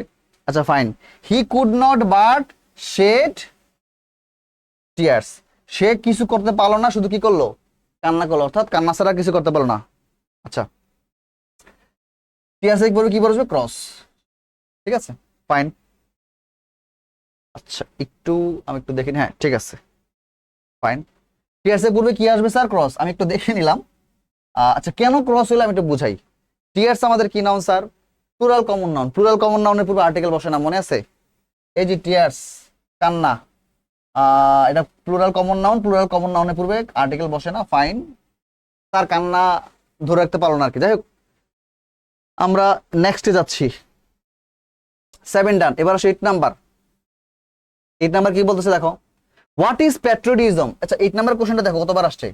Speaker 1: আচ্ছা fine, he could not but shed tears, সে কিছু করতে পারলো না, শুধু কি করলো? কান্না করলো, অর্থাৎ কান্না ছাড়া কিছু করতে পারলো না। আচ্ছা, টিয়ার্স কি বলবে? ক্রস। ঠিক আছে, ফাইন। আচ্ছা আমি একটু দেখি। হ্যাঁ ঠিক আছে, ফাইন। টিয়ার্স এর পূর্বে কি আসবে স্যার? ক্রস। আমি একটু দেখে নিলাম। আচ্ছা, কেন ক্রস হইলো আমি একটু বুঝাই। টিয়ার্স আমাদের কি noun sir? Plural common noun. Plural common নাউনের পূর্বে আর্টিকেল বসে না, মনে আছে? এই যে টিয়ার্স, কান্না, এটা plural common noun. Plural common নাউনের পূর্বে আর্টিকেল বসে না। ফাইন, তার কান্না ধরে রাখতে পারলো না আর কি। যাই হোক, আমরা নেক্সটে যাচ্ছি। 7 ডান। এবার আসো 8 নাম্বার। 8 নাম্বার কি বলতেছে দেখো, হোয়াট ইজ প্যাট্রিয়টিজম। আচ্ছা, 8 নাম্বার কোশ্চেনটা দেখো কতবার আসছে।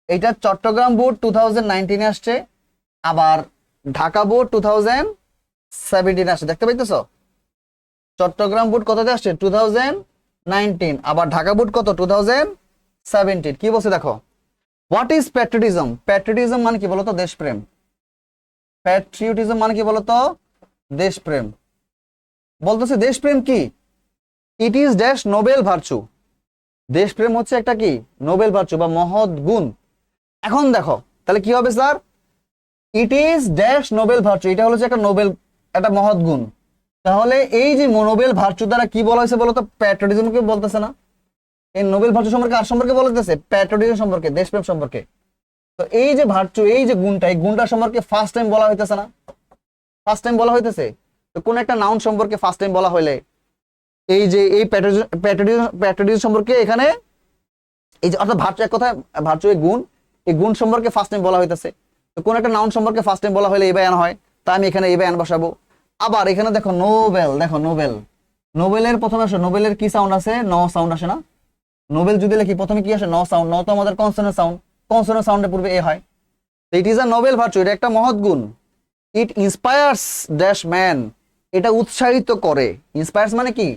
Speaker 1: এটা চট্টগ্রাম বোর্ড 2019 আসছে, আবার ঢাকা বোর্ড 2017 আসছে, দেখতে পাইতেছো? চট্টগ্রাম বোর্ড কততে আসছে? 2019, আবার ঢাকা বোর্ড কত? 2017। কি বলছে দেখো, হোয়াট ইজ প্যাট্রিয়টিজম? প্যাট্রিয়টিজম মানে কি বলতো? দেশপ্রেম। প্যাট্রিয়টিজম মানে কি বলতো? দেশপ্রেম। বলতেছে দেশপ্রেম কি? It is dash Nobel virtue. দেশপ্রেম হচ্ছে একটা কি? নোবেল ভার্চু বা মহৎ গুণ। এখন দেখো তাহলে কি হবে sir? It is dash Nobel virtue, এটা হলো যে একটা নোবেল, একটা মহৎ গুণ। তাহলে এই যে নোবেল ভার্চু দ্বারা কি বলা হয়েছে বলতো? প্যাট্রিয়টিজমকে বলতেছে না? এই নোবেল ভার্চু সম্পর্কে আর সম্পর্কে বলতেছে? প্যাট্রিয়টিজম সম্পর্কে, দেশপ্রেম সম্পর্কে। তো এই যে ভার্চু, এই যে গুণটা, এই গুণটা সম্পর্কে ফার্স্ট টাইম বলা হইতেছে না? ফার্স্ট টাইম বলা হইতেছে। তো কোন একটা নাউন সম্পর্কে ফার্স্ট টাইম বলা হইলে এই যে এই প্যাট্রিয়টিজম সম্পর্কে এখানে এই যে অর্থাৎ ভার্চু, এক কথায় ভার্চু এই গুণ, এই গুণ সম্পর্কে ফার্স্ট টাইম বলা হইতেছে। তো কোন একটা নাউন সম্পর্কে ফার্স্ট টাইম বলা হলে এই বায়ান হয়, তা আমি এখানে এই বায়ান বসাবো। আবার এখানে দেখো নোবেল, দেখো নোবেল, নোবেলের প্রথমে আসে, নোবেলের কি সাউন্ড আছে? ন সাউন্ড আসে না? নোবেল যদি লিখি প্রথমে কি আসে? ন সাউন্ড। ন তো আমাদের কনসোনেন্ট সাউন্ড, কনসোনেন্ট সাউন্ডের পূর্বে এ হয়। It is a Nobel virtue, এটা একটা মহৎ গুণ। ইট ইন্সপায়ার্স ড্যাশ ম্যান, এটা উৎসাহিত করে। ইন্সপায়ার্স মানে কি?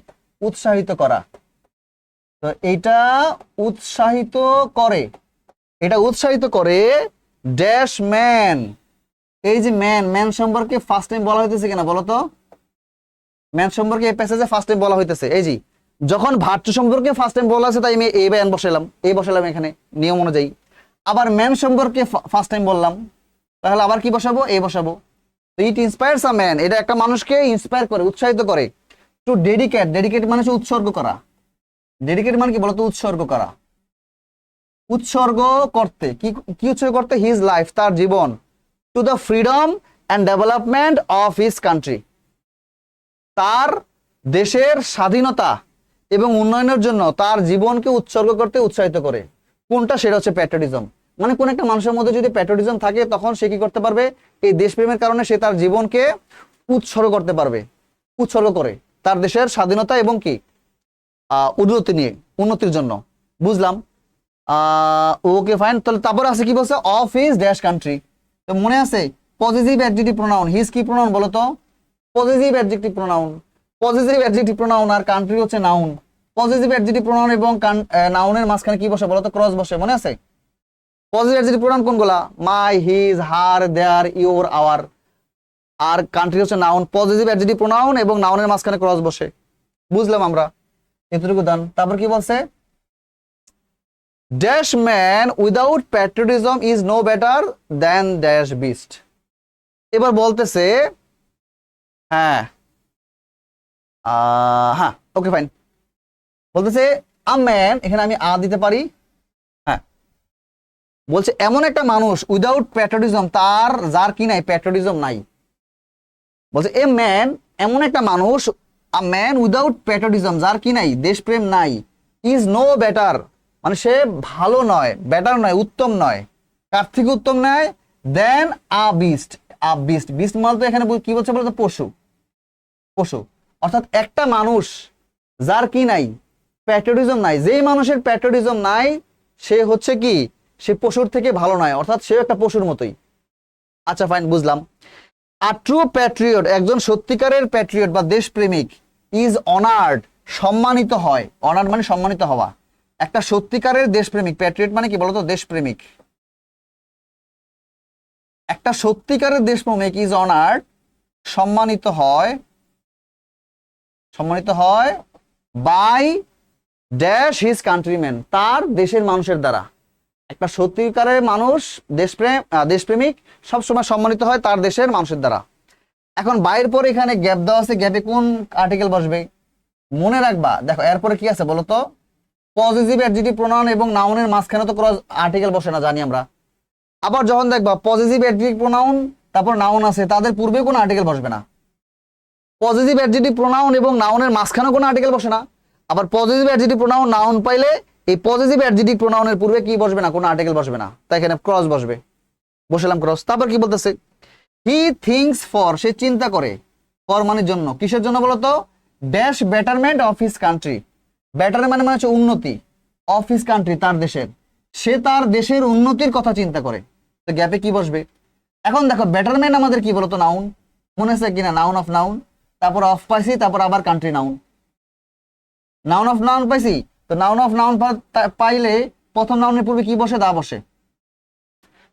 Speaker 1: উৎসাহিত করা। তো এটা উৎসাহিত করে, এটা উৎসাহিত করে ড্যাশ ম্যান। এই যে ম্যান, ম্যান সম্পর্কে ফার্স্ট টাইম বলা হইতেছে কিনা বলো তো? ম্যান সম্পর্কে এই প্যাসেজে ফার্স্ট টাইম বলা হইতেছে। এই যে যখন ভার্চু সম্পর্কে ফার্স্ট টাইম বলা আছে, তাই আমি এই বায়ান বসালাম, এই বসালাম এখানে নিয়ম অনুযায়ী। আবার ম্যান সম্পর্কে ফার্স্ট টাইম বললাম, তাহলে আবার কি বসাবো? এই বসাবো। ইট ইন্সপায়ার্স আ ম্যান, এটা একটা মানুষকে ইন্সপায়ার করে, উৎসাহিত করে। টু ডেডিকেট, ডেডিকেট মানে হচ্ছে উৎসর্গ করা। ডেডিকেট মানে কি বলতো? উৎসর্গ করা, উৎসর্গ করতে। কি কি উৎসর্গ করতে? হিজ লাইফ, তার জীবন। To the freedom and development of his country, তার দেশের স্বাধীনতা এবং উন্নয়নের জন্য তার জীবনকে উৎসর্গ করতে উৎসাহিত করে। কোনটা? সেটা হচ্ছে প্যাট্রিয়টিজম। মানে কোন একটা মানুষের মধ্যে যদি প্যাট্রিয়টিজম থাকে, তখন সে কি করতে পারবে? এই দেশপ্রেমের কারণে সে তার জীবনকে উৎসর্গ করতে পারবে, উৎসর্গ করে তার দেশের স্বাধীনতা এবং কি উন্নতি নিয়ে, উন্নতির জন্য। বুঝলাম। Okay fine. তাহলে তারপর আছে কি বলছে? Of his dash country. তো মনে আছে পজিটিভ অ্যাডজেক্টিভ প্রোনাউন, হিজ কি প্রোনাউন বলো তো? Positive adjective pronoun. Positive adjective pronoun আর কান্ট্রি হচ্ছে নাউন। পজিটিভ অ্যাডজেক্টিভ প্রোনাউন এবং নাউনের মাঝখানে কি বসে বলো তো? ক্রস বসে, মনে আছে? পজিটিভ অ্যাডজেক্টিভ প্রোনাউন কোনগুলা? My, his, her, their, your, our. আর কান্ট্রি হচ্ছে নাউন। পজিটিভ অ্যাডজেক্টিভ প্রোনাউন এবং নাউনের মাঝখানে ক্রস বসে। বুঝলাম আমরা, এতটুকু দান। তারপর কি বলছে? Dash man without patriotism is no better than dash beast. এবার বলতেছে, হ্যাঁ হ্যাঁ ওকে ফাইন, বলতেছে আ ম্যান, এখানে আমি দিতে পারি। হ্যাঁ, বলছে এমন একটা মানুষ উইদাউট প্যাট্রিয়টিজম, তার যার কি নাই? প্যাট্রিয়টিজম নাই। বলছে এ ম্যান, এমন একটা মানুষ, আ ম্যান উইদাউট প্যাট্রিয়টিজম, যার কি নাই? দেশপ্রেম নাই। ইজ নো বেটার, মানে সে ভালো নয়, বেটার নয়, উত্তম নয়। কার থেকে উত্তম নয়? Than a beast. A beast, beast মানে তো এখানে কি বলছে বলতো? পশু, পশু। অর্থাৎ একটা মানুষ যার কি নাই? প্যাট্রিয়টিজম নাই। যেই মানুষের প্যাট্রিয়টিজম নাই, সে হচ্ছে কি? সে পশুর থেকে ভালো নয়, অর্থাৎ সেও একটা পশুর মতোই। আচ্ছা ফাইন, বুঝলাম। আ ট্রু প্যাট্রিয়ট, একজন সত্যিকারের প্যাট্রিয়ট বা দেশপ্রেমিক, ইজ অনার্ড, সম্মানিত হয়। অনার্ড মানে সম্মানিত হওয়া। একটা সত্যিকারের দেশপ্রেমিক, প্যাট্রিয়ট মানে কি বলতো? দেশপ্রেমিক। একটা সত্যিকারের দেশপ্রেমিক ইজ অনার্ড, সম্মানিত হয়, সম্মানিত হয় বাই ড্যাশ হিজ কান্ট্রিম্যান, তার দেশের মানুষের দ্বারা। একটা সত্যিকারের মানুষ, দেশপ্রেমিক সবসময় সম্মানিত হয় তার দেশের মানুষের দ্বারা। এখন বাইরের পরে এখানে গ্যাপ দেওয়া আছে, গ্যাপে কোন আর্টিকেল বসবে? মনে রাখবা, দেখো এরপরে কি আছে বলো তো? পজিটিভ অ্যাডজেক্টিভ প্রোনাউন এবং নাউনের মাঝখানে তো ক্রস আর্টিকেল বসে না, জানি আমরা। আবার যখন দেখবা পজিটিভ অ্যাডজেক্টিভ প্রোনাউন তারপর নাউন আছে, তাদের পূর্বে কোনো আর্টিকেল বসবে না। পজিটিভ অ্যাডজেক্টিভ প্রোনাউন এবং নাউনের মাঝখানে কোনো আর্টিকেল বসে না। আবার পজিটিভ অ্যাডজেক্টিভ প্রোনাউন নাউন পাইলে এই পজিটিভ অ্যাডজেক্টিভ প্রোনাউনের পূর্বে কি বসবে না? কোনো আর্টিকেল বসবে না, তাই এখানে ক্রস বসবে। বসালাম ক্রস। তারপর কি বলতেছে? হি থিংস ফর, সে চিন্তা করে। ফর মানে জন্য, কিসের জন্য বলতো? Dash betterment of his country. Better মানে হচ্ছে উন্নতি, অফ হিজ কান্ট্রি তার দেশের। সে তার দেশের উন্নতির কথা চিন্তা করে, তো গ্যাপে কি বসবে? এখন দেখো বেটারমেন্ট আমাদের কি বলতো, নাউন, মনে আছে কিনা? নাউন অফ নাউন, তারপর অফ পাইছি, তারপর আবার country noun, noun of noun পাইছি। তো নাউন অফ নাউন পাইলে প্রথম নাউনের পূর্বে কি বসে? দা বসে।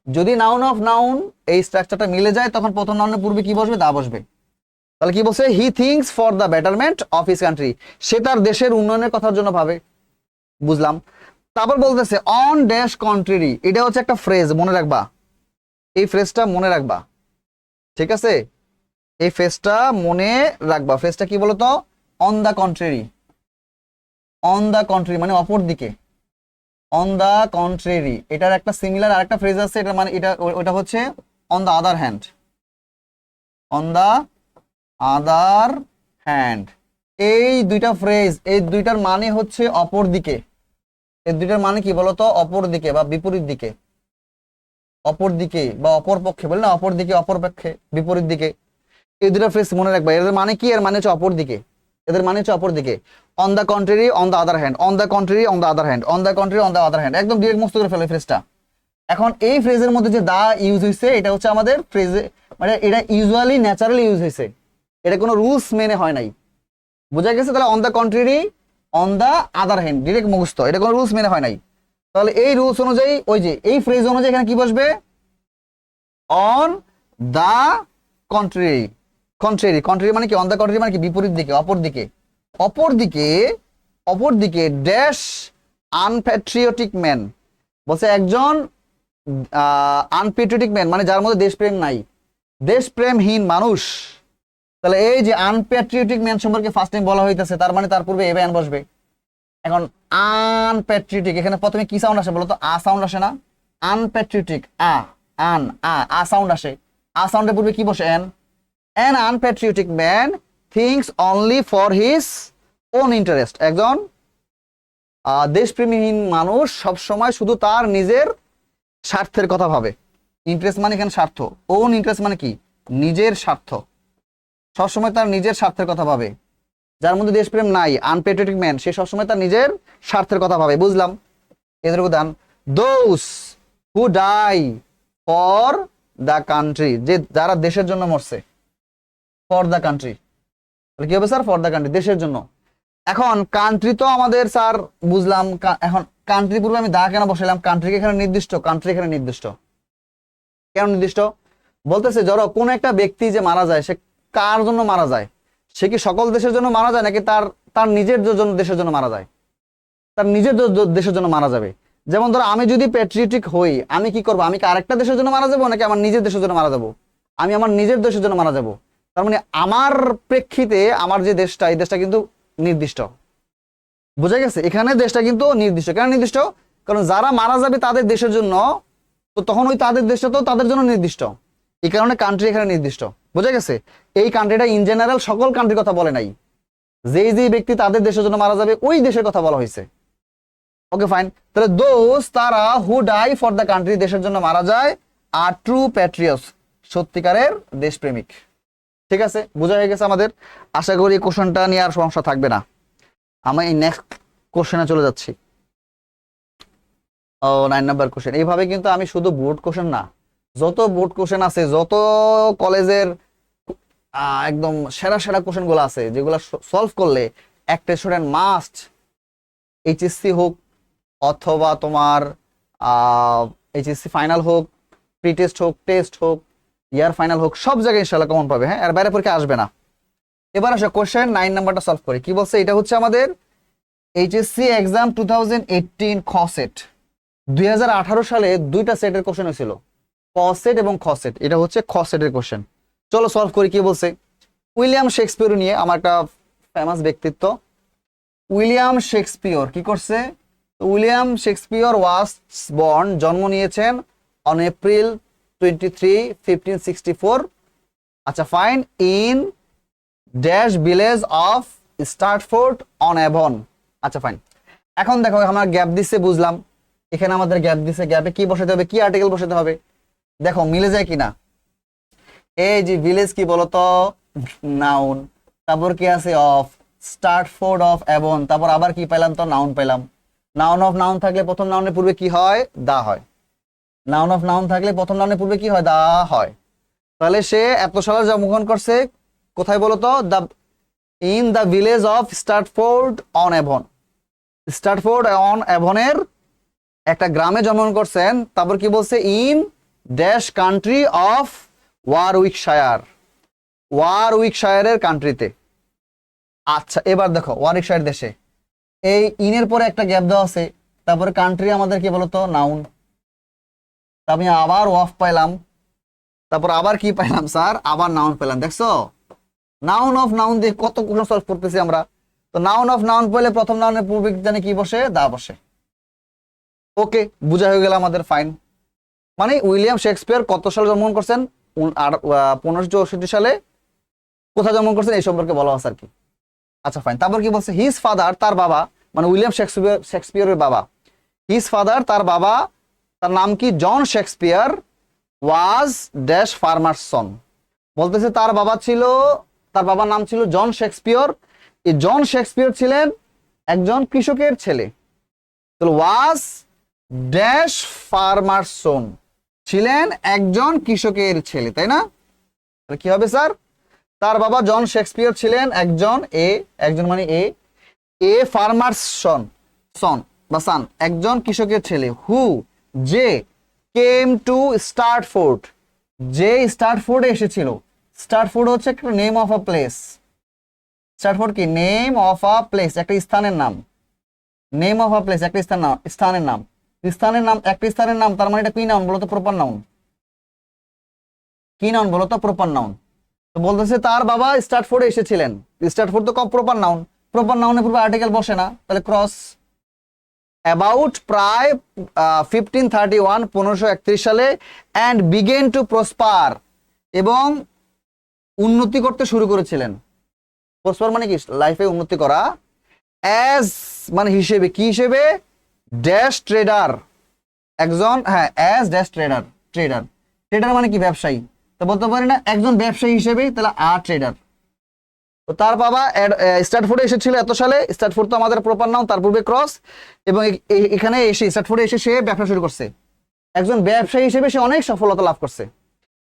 Speaker 1: যদি নাউন অফ নাউন এই স্ট্রাকচারটা মিলে যায় তখন প্রথম নাউনের পূর্বে কি বসবে? দা বসবে। তাহলে কি বলছে? He thinks for the betterment of his country, সে তার দেশের উন্নয়নের কথার জন্য ভাবে। বুঝলাম। তারপর বলতেছে অন ড্যাশ কন্ট্রি, এটা হচ্ছে একটা ফ্রেজ, মনে রাখবা, এই ফ্রেজটা মনে রাখবা, ঠিক আছে? এই ফ্রেজটা মনে রাখবা। ফ্রেজটা কি বলতো? On the country, on the country মানে অপর দিকে, অন দ্য কন্ট্রি। এটার একটা সিমিলার আরেকটা ফ্রেজ আছে, এটা মানে এটা ওটা হচ্ছে on the other hand, on the other hand. এই দুইটা ফ্রেজ, এই দুইটার মানে হচ্ছে অপর দিকে। এই দুইটার মানে কি বলতো? অপর দিকে বা বিপরীত দিকে, অপর দিকে বা অপর পক্ষে, বলি না অপর দিকে, অপর পক্ষে, বিপরীত দিকে। এই দুটো ফ্রেজ মনে রাখবা। এদের মানে কি? এর মানে হচ্ছে অপর দিকে, এদের মানে হচ্ছে অপর দিকে। On the country, on the other hand, on the country, on the other hand, on the country, on the other hand, একদম ডিরেক্ট মুস্ত করে ফেলে ফ্রেজটা। এখন এই ফ্রেজের মধ্যে যে দা ইউজ হয়েছে, এটা হচ্ছে আমাদের ফ্রেজে, মানে এটা ইউজুয়ালি ন্যাচারালি ইউজ হয়েছে, এটা কোনো রুলস মেনে হয় নাই। বোঝা গেছে? তাহলে on the country, on the other hand direct মুখস্থ, এটা কোনো রুলস মেনে হয় নাই। তাহলে এই রুলস অনুযায়ী, ওই যে এই ফ্রেজ অনুযায়ী এখানে কি বসবে? On the country, country, country মানে কি? অন দা কন্ট্রি মানে কি? বিপরীত দিকে, অপর দিকে, অপর দিকে, অপর দিকে ড্যাশ আনপ্যাট্রিয়টিক ম্যান, বলছে একজন আনপ্যাট্রিয়টিক ম্যান মানে যার মধ্যে দেশপ্রেম নাই, দেশপ্রেমহীন মানুষ। তাহলে এই যে আনপ্যাট্রিয়টিক ম্যান সম্পর্কে ফার্স্ট টাইম বলা হইতেছে, তার মানে তার পূর্বে এ ব্যান বসবে। এখন আনপ্যাট্রিয়টিক, এখানে প্রথমে কি সাউন্ড আসে বলতো? আ সাউন্ড আসে না? আনপ্যাট্রিয়টিক, আ, আন, আ সাউন্ড আসে। আ সাউন্ডের পূর্বে কি বসে? N. An unpatriotic man thinks only for his own interest, একজন দেশপ্রেমীহীন মানুষ সবসময় শুধু তার নিজের স্বার্থের কথা ভাবে। ইন্টারেস্ট মানে এখানে স্বার্থ, ওন ইন্টারেস্ট মানে কি? নিজের স্বার্থ, সবসময় তার নিজের স্বার্থের কথা ভাবে। যার মধ্যে দেশপ্রেম নাই, আনপেট্রিয়টিক ম্যান, সে সবসময় তার নিজের স্বার্থের কথা ভাবে। বুঝলাম। এদের উদাহরণ those who die for the country, যে যারা দেশের জন্য মরছে, ফর দ্য কান্ট্রি, তাহলে কি হবে স্যার? ফর দ্য কান্ট্রি, দেশের জন্য। এখন কান্ট্রি তো আমাদের স্যার বুঝলাম, এখন কান্ট্রি পূর্বে আমি দা কেন বসাইলাম? কান্ট্রি এখানে নির্দিষ্ট, কান্ট্রি এখানে নির্দিষ্ট, কেন নির্দিষ্ট? বলতেছে ধরো কোন একটা ব্যক্তি যে মারা যায়, সে কার জন্য মারা যায়? সে কি সকল দেশের জন্য মারা যায় নাকি তার তার নিজের জন্য, দেশের জন্য মারা যায়? তার নিজের দেশের জন্য মারা যাবে। যেমন ধরো আমি যদি প্যাট্রিয়টিক হই, আমি কি করবো? আমি কি আরেকটা দেশের জন্য মারা যাবো নাকি আমার নিজের দেশের জন্য মারা যাবো? আমি আমার নিজের দেশের জন্য মারা যাবো। তার মানে আমার প্রেক্ষিতে আমার যে দেশটা, এই দেশটা কিন্তু নির্দিষ্ট। বোঝা গেছে? এখানে দেশটা কিন্তু নির্দিষ্ট। কেন নির্দিষ্ট? কারণ যারা মারা যাবে তাদের দেশের জন্য, তো তখন ওই তাদের দেশটা তো তাদের জন্য নির্দিষ্ট। এই কারণে কান্ট্রি এখানে নির্দিষ্ট। বোঝা গেছে? এই কান্ট্রিটা ইন জেনারেল সকল কান্ট্রির কথা বলে নাই, যেই যেই ব্যক্তি তাদের দেশের জন্য মারা যাবে ওই দেশের কথা বলা হয়েছে। ওকে ফাইন। তাহলে দোজ, তারা, হু ডাই ফর দ্য কান্ট্রি, দেশের জন্য মারা যায়, আর ট্রু প্যাট্রিয়টস, সত্যিকারের দেশপ্রেমিক। ঠিক আছে, বোঝা হয়ে গেছে আমাদের। আশা করি কোশ্চেনটা নিয়ে আর সমস্যা থাকবে না। আমি এই নেক্সট কোশ্চেনে চলে যাচ্ছি। ও 9 নাম্বার কোশ্চেন। এইভাবে কিন্তু আমি শুধু বোর্ড কোশ্চেন না, যত বোর্ড কোশ্চেন আছে, যত কলেজের একদম সেরা সেরা কোশ্চেন গুলো আছে, যেগুলো সলভ করলে একটা স্টুডেন্ট মাস্ট, এইচএসসি হোক অথবা তোমার এইচএসসি ফাইনাল হোক, প্রি টেস্ট হোক, টেস্ট হোক, ইয়ার ফাইনাল হোক, সব জায়গায় ইনশাআল্লাহ কমন পাবে। হ্যাঁ, এর বাইরে পরীক্ষা আসবে না। এবার আসো কোশ্চেন 9 নাম্বারটা সলভ করি। কি বলছে? এটা হচ্ছে আমাদের এইচএসসি এক্সাম 2018 খ সেট। 2018 সালে দুইটা সেটের কোশ্চেন হয়েছিল, ক সেট এবং খ সেট। এটা হচ্ছে খ সেটের কোশ্চেন। চলো সলভ করি। কি বলছে? উইলিয়াম শেক্সপিয়র নিয়ে, আমার একটা ফেমাস ব্যক্তিত্ব উইলিয়াম শেক্সপিয়র কি করছে? উইলিয়াম শেক্সপিয়র ওয়াজ বর্ন, জন্ম নিয়েছেন অন এপ্রিল 23, 1564। আচ্ছা fine, in dash village of Stratford on Avon. আচ্ছা ফাইন। এখন দেখো আমার গ্যাপ দিচ্ছে, বুঝলাম। এখানে আমাদের গ্যাপ দিচ্ছে, গ্যাপে কি বসাতে হবে? কি আর্টিকেল বসাতে হবে? দেখো মিলে যায় কিনা। এই যে ভিলেজ কি বলতো? নাউন। তারপর কি আছে? অফ। স্টার্টফোর্ড অফ অ্যাভন, তারপর আবার কি পেলাম? তো নাউন পেলাম। নাউন অফ নাউন থাকলে প্রথম নাউনের পূর্বে কি হয়? দা হয়। নাউন অফ নাউন থাকলে প্রথম নাউনের পূর্বে কি হয়? দা হয়। তাহলে সে এত সালে জন্মগ্রহণ করছে কোথায় বলো তো? In the village of Stratford on Avon. Stratford on অ্যাভনের একটা গ্রামে জন্মগ্রহণ করছেন। তারপর কি বলছে? In dash country of Warwickshire. ওয়ারউইকশায়ারের কান্ট্রিতে। আচ্ছা এবার দেখো ওয়ারউইকশায়ার দেশে, এই ইনের পরে একটা গ্যাপ দেওয়া আছে, তারপরে কান্ট্রি আমাদের কি বলতো? নাউন। আমি আবার ওয়াফ পাইলাম, তারপর আবার কি পাইলাম স্যার? আবার নাউন পেলাম। দেখছো নাউন অফ নাউন দিয়ে কত কোশ্চেন সলভ করতেছি আমরা। তো নাউন অফ নাউন পেলে প্রথম নাউনের পূর্বে জানি কি বসে? দা বসে। ওকে, বোঝা হয়ে গেল আমাদের। ফাইন। মানে উইলিয়াম শেক্সপিয়ার কত সালে জন্মগ্রহণ করছেন? 1564 সালে। কোথায় জন্মগ্রহণ করছেন এই সম্পর্কে বলা আছে আর কি। আচ্ছা ফাইন। তারপর কি বলছে? হিজ ফাদার, তার বাবা, মানে উইলিয়াম শেক্সপিয়ারের বাবা। হিজ ফাদার, তার বাবা, তার নাম কি? জন শেক্সপিয়ার ওয়াজ ড্যাশ ফার্মার সন। বলতেছে তার বাবা ছিল, তার বাবার নাম ছিল জন শেক্সপিয়র। এই জন শেক্সপিয়র ছিলেন একজন কৃষকের ছেলে। তো ওয়াজ ড্যাশ ফার্মার সন, ছিলেন একজন কৃষকের ছেলে, তাই না? তাহলে কি হবে স্যার? তার বাবা জন শেক্সপিয়র ছিলেন একজন একজন মানে এ ফার্মার সন, সন বা সান, একজন কৃষকের ছেলে। হু, যে কেম টু স্টার্টফোর্ড, যে স্টার্টফোর্ডে এসেছিল। স্টার্টফোর্ড হচ্ছে একটা name of a place. Stratford কি? নেম অফ আ প্লেস, একটা স্থানের নাম। নেম অফ আ প্লেস, একটা স্থানের নাম। স্থানের নাম, একটা স্থানের নাম, তার মানে এটা কি নাউন বলতো? Proper noun. কি নাউন বলতো? Proper noun. তো বলতেছে তার বাবা স্টার্টফোর্ডে এসেছিলেন। স্টার্টফোর্ড তো প্রপার নাউন, প্রপার নাউনের পূর্বে আর্টিকেল বসে না, তাহলে ক্রস। অ্যাবাউট প্রায় 1531, 1531 সালে, অ্যান্ড বিগেন টু প্রসপার, এবং উন্নতি করতে শুরু করেছিলেন। প্রসপার মানে কি? লাইফে উন্নতি করা। অ্যাজ মানে হিসেবে, কি হিসেবে? ড্যাশ ট্রেডার, একজন, হ্যাঁ as dash trader. Trader, trader মানে কি? ব্যবসায়ী। তো বলতে পারি না একজন ব্যবসায়ী হিসেবেই, তাহলে ট্রেডার। তো তার বাবা স্টার্টফোর্ডে এসেছিল এত সালে। স্টার্টফোর্ড তো আমাদের প্রপার নাউন, তার পূর্বে ক্রস, এবং এখানে এসে স্টার্টফোর্ডে এসে সে ব্যবসা শুরু করছে। একজন ব্যবসায়ী হিসেবে সে অনেক সফলতা লাভ করছে।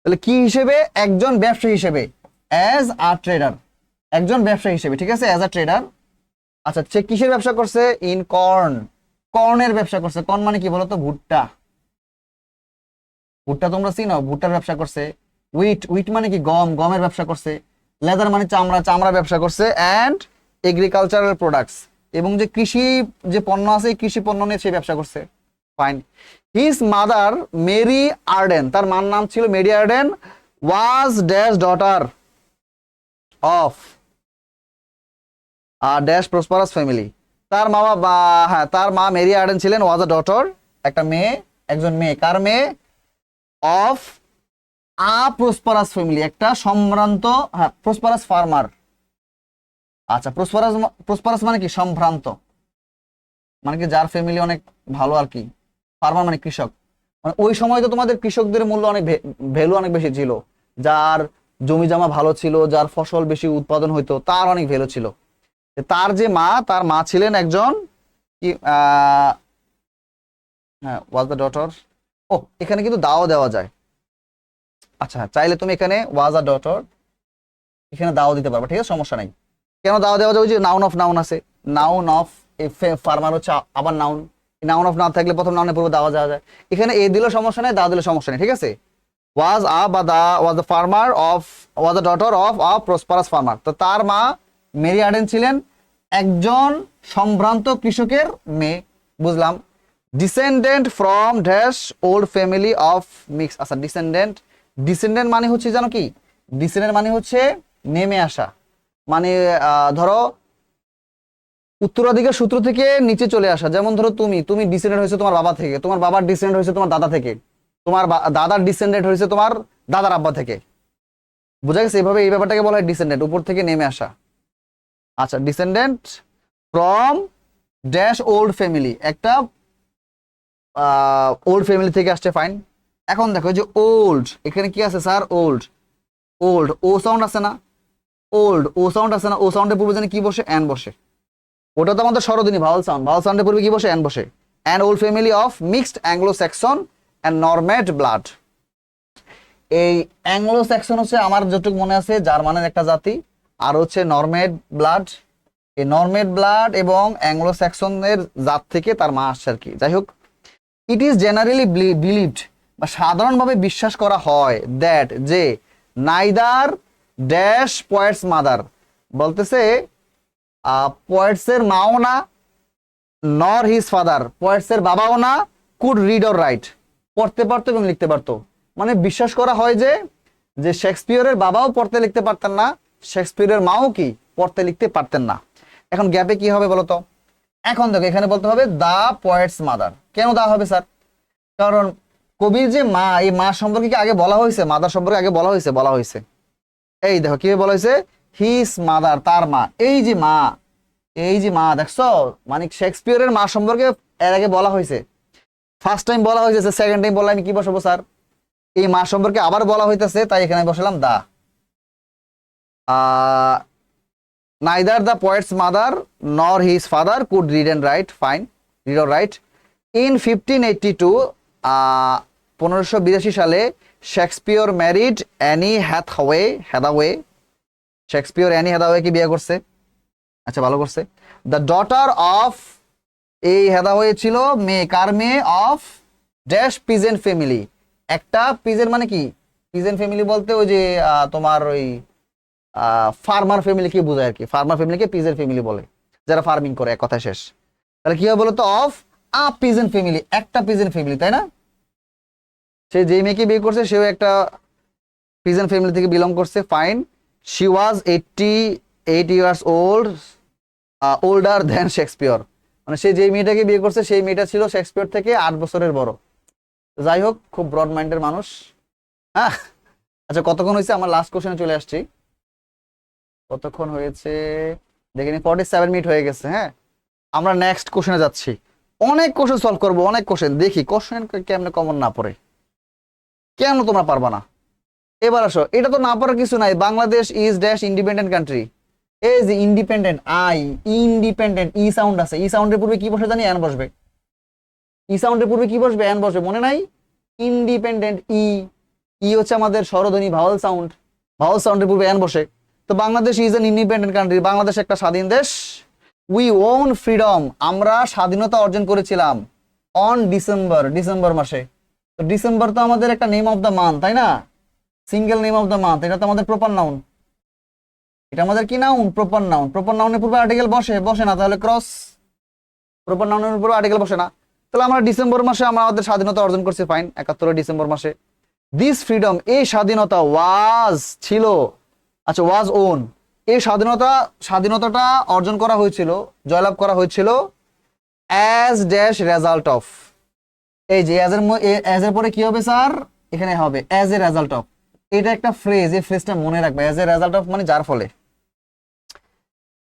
Speaker 1: তাহলে কি হিসেবে? একজন ব্যবসায়ী হিসেবে, অ্যাজ আ ট্রেডার, একজন ব্যবসায়ী হিসেবে, ঠিক আছে, অ্যাজ আ ট্রেডার। আচ্ছা সে কিসের ব্যবসা করছে? ইন কর্ন, কর্নের ব্যবসা করছে। কর্ন মানে কি বলতো? ভুট্টা। ভুট্টা তোমরা চিনো? ভুট্টার ব্যবসা করছে। উইট, উইট মানে কি? গম, গমের ব্যবসা করছে। লেদার মানে চামড়া, চামড়া ব্যবসা করছে। অ্যান্ড এগ্রিকালচারাল প্রোডাক্টস, এবং যে কৃষি যে পণ্য আছে এই কৃষি পণ্য নিয়ে সে ব্যবসা করছে। Fine. His mother Mary Arden, তার মার নাম ছিল Mary Arden, was dash daughter of dash prosperous family. তার মা বাবা, হ্যাঁ তার মা মেরি আর্ডেন ছিলেন, ওয়াজ আ ডটার, একটা মেয়ে, একজন মেয়ে। কার মেয়ে? অফ প্রসপারাস ফ্যামিলি, একটা সম্ভ্রান্ত, হ্যাঁ প্রসপারাস ফার্মার। আচ্ছা প্রসপারাস, প্রসপারাস মানে কি? সম্ভ্রান্ত, মানে কি যার ফ্যামিলি অনেক ভালো আর কি। ফার্মার মানে কৃষক। মানে ওই সময় তো তোমাদের কৃষকদের মূল্য অনেক, ভ্যালু অনেক বেশি ছিল। যার জমি জমা ভালো ছিল, যার ফসল বেশি উৎপাদন হইতো, তার অনেক ভ্যালু ছিল। তার যে মা, তার মা ছিলেন একজন কি, হ্যাঁ ওয়াজ দ্য ডটার। ও এখানে কিন্তু দাও দেওয়া যায়। আচ্ছা চাইলে তুমি এখানে ওয়াজ আ ডটার, এখানে দাও দিতে পারবে, ঠিক আছে, সমস্যা নাই। কেন দাও দেওয়া যায়? ওই যে নাউন অফ নাউন আছে, নাউন অফ ফার্মার হচ্ছে আবার নাউন। নাউন অফ না থাকলে প্রথম নাউনের পূর্বে দাওয়া যাওয়া যায়। এখানে এ দিলেও সমস্যা নেই, দা দিলেও সমস্যা নেই, ঠিক আছে। ওয়াজ বা the was the farmer of, was the daughter of prosperous farmer. তো তার মা মেরি আর্ডেন ছিলেন একজন সম্ভ্রান্ত কৃষকের মেয়ে, বুঝলাম। Descendant from dash old family of mix. আচ্ছা ডিসেন্ডেন্ট, ডিসেন্ডেন্ট মানে হচ্ছে জানো কি? ডিসেন্ডেন্ট মানে হচ্ছে নেমে আসা, মানে ধরো উত্তরাধিকার সূত্র থেকে নিচে চলে আসা। যেমন ধরো তুমি তুমি ডিসেন্ডেন্ট হয়েছে তোমার বাবা থেকে, তোমার বাবার ডিসেন্ডেন্ট হয়েছে তোমার দাদা থেকে, তোমার দাদার ডিসেন্ডেন্ট হয়েছে তোমার দাদার আব্বা থেকে। বোঝা গেছে? এইভাবে এই ব্যাপারটাকে বলা হয় ডিসেন্ডেন্ট, উপর থেকে নেমে আসা। আচ্ছা descendant from dash old family, একটা ওল্ড ফ্যামিলি থেকে আসছে। ফাইন। এখন দেখো যে ওল্ড, এখানে কি আছে স্যার? ওল্ড, ওল্ড ও সাউন্ড আছে না? ওল্ড ও সাউন্ড আছে না? ও সাউন্ডের পূর্বে জানি কি বসে? অ্যান বসে। ওটা তো আমাদের স্বরধ্বনি ভাওয়াল সাউন্ড, ভাওয়াল সাউন্ডের পূর্বে কি বসে? অ্যান বসে। An old family of mixed Anglo Saxon and Norman blood. এই অ্যাংলো স্যাক্সন হচ্ছে আমার যতটুকু মনে আছে জার্মানের একটা জাতি, আর হচ্ছে নরম্যাড ব্লাড, এই নরম্যাড ব্লাড এবং অ্যাংলো স্যাক্সনের জাত থেকে তার মা আসছে আর কি। যাই হোক, ইট ইজ জেনারেলি বিলিভড বা সাধারণভাবে বিশ্বাস করা হয় দ্যাট যে নাইদার ড্যাশ পয়েটস মাদার, বলতেছে পয়েটসের মাও না, নর হিজ ফাদার, পয়েটসের বাবাও না, কুড রিড অর রাইট, পড়তে পারতো এবং লিখতে পারতো। মানে বিশ্বাস করা হয় যে যে শেক্সপিয়রের বাবাও পড়তে লিখতে পারতেন না, শেক্সপিয়রের মাও কি পড়তে লিখতে পারতেন না। এখন গ্যাপে কি হবে বলতো? এখন দেখো এখানে বলতে হবে দা পয়েটস মাদার। কেন দা হবে স্যার? কারণ কবির যে মা, এই মা সম্পর্কে কি আগে বলা হয়েছে? মাদার সম্পর্কে আগে বলা হয়েছে? বলা হয়েছে। এই দেখো কিভাবে বলা হয়েছে, হিজ মাদার, তার মা, এই যে মা, এই যে মা, দেখছো মানে শেক্সপিয়রের মা সম্পর্কে এর আগে বলা হয়েছে। ফার্স্ট টাইম বলা হয়েছে, সেকেন্ড টাইম বললে আমি কি বসাবো স্যার? এই মা সম্পর্কে আবার বলা হইতেছে, তাই এখানে বসালাম the. Neither the poet's mother nor his father could read and write, fine, read or write. In 1582 1582 সালে Shakespeare married Anne Hathaway. Shakespeare Anne হ্যাথাওয়েকে বিয়ে করছে। আচ্ছা, ভালো করছে। দ্য ডটার অফ, এই হ্যাথাওয়ে ছিল মেয়ে, কার মেয়ে? Of dash peasant family. একটা পিজেন্ট মানে কি? পিজেন্ট ফ্যামিলি বলতে ওই যে তোমার ওই ফার্মার ফ্যামিলিকে বোঝায় আর কি। ফার্মার ফ্যামিলিকে পিজেন্ট ফ্যামিলি বলে, যারা ফার্মিং করে, এক কথায় শেষ। তাহলে কি হবে বলতো? অফ আ পিজেন্ট ফ্যামিলি, একটা পিজেন্ট ফ্যামিলি, তাই না? সে যে মেয়েকে বিয়ে করছে সেও একটা পিজেন্ট ফ্যামিলি থেকে বিলং করছে, fine. She was 88 years older than Shakespeare. মানে সে যে মেয়েটাকে বিয়ে করছে সেই মেয়েটা ছিল শেক্সপিয়র থেকে 8 বছরের বড়। যাই হোক, খুব ব্রড মাইন্ডের মানুষ। হ্যাঁ, আচ্ছা কতক্ষণ হয়েছে? আমার লাস্ট কোশ্চেনে চলে আসছি। কতক্ষণ হয়েছে দেখিনি, 47 মিনিট হয়ে গেছে। হ্যাঁ, আমরা নেক্সট কোশ্চেনে যাচ্ছি। অনেক কোশ্চেন সলভ করবো, অনেক কোশ্চেন, দেখি কোশ্চেন কেমনে কমন না পড়ে। কেন তোমরা পারবা না? এবার আসো, এটা তো না পারার কিছু নাই। Bangladesh is dash independent country. এই যে ইন্ডিপেন্ডেন্ট, ইন্ডিপেন্ডেন্ট, ই সাউন্ড আছে, ই সাউন্ডের পূর্বে কি বসে জানি? অ্যান বসবে। ই সাউন্ডের পূর্বে কি বসবে? অ্যান বসবে, মনে নাই? ইন্ডিপেন্ডেন্ট, ই হচ্ছে আমাদের স্বরধ্বনি, ভাওয়াল সাউন্ড, ভাওয়াল সাউন্ডের পূর্বে অ্যান বসে। তো Bangladesh is an independent country, Bangladesh একটা স্বাধীন দেশ। উই ওন ফ্রিডম, আমরা স্বাধীনতা অর্জন করেছিলাম অন ডিসেম্বর মাসে। তো ডিসেম্বর তো আমাদের একটা নেম অফ দ্য মান্থ, তাই না? Single name of the month, এটা তো আমাদের প্রপার নাউন। এটা আমাদের কি নাউন? Proper noun. প্রপার নাউনের পূর্বে আর্টিকেল বসে? বসে না, তাহলে ক্রস। প্রপার নাউনের পূর্বে আর্টিকেল বসে না, তাহলে আমরা ডিসেম্বর মাসে আমরা আমাদের স্বাধীনতা অর্জন করছি, ফাইন, 71 ডিসেম্বর মাসে। দিস ফ্রিডম, এই স্বাধীনতা, ওয়াজ ছিল, আচ্ছা ওয়াজ ওন, এই স্বাধীনতাটা অর্জন করা হয়েছিল, জয়লাভ করা হয়েছিল অ্যাজ ড্যাশ রেজাল্ট অফ। এই যে অ্যাজ এর পরে কি হবে স্যার? এখানে হবে অ্যাজ এ রেজাল্ট অফ। এটা একটা ফ্রেজ, এই ফ্রেজটা মনে রাখবে। অ্যাজ এ রেজাল্ট অফ মানে যার ফলে।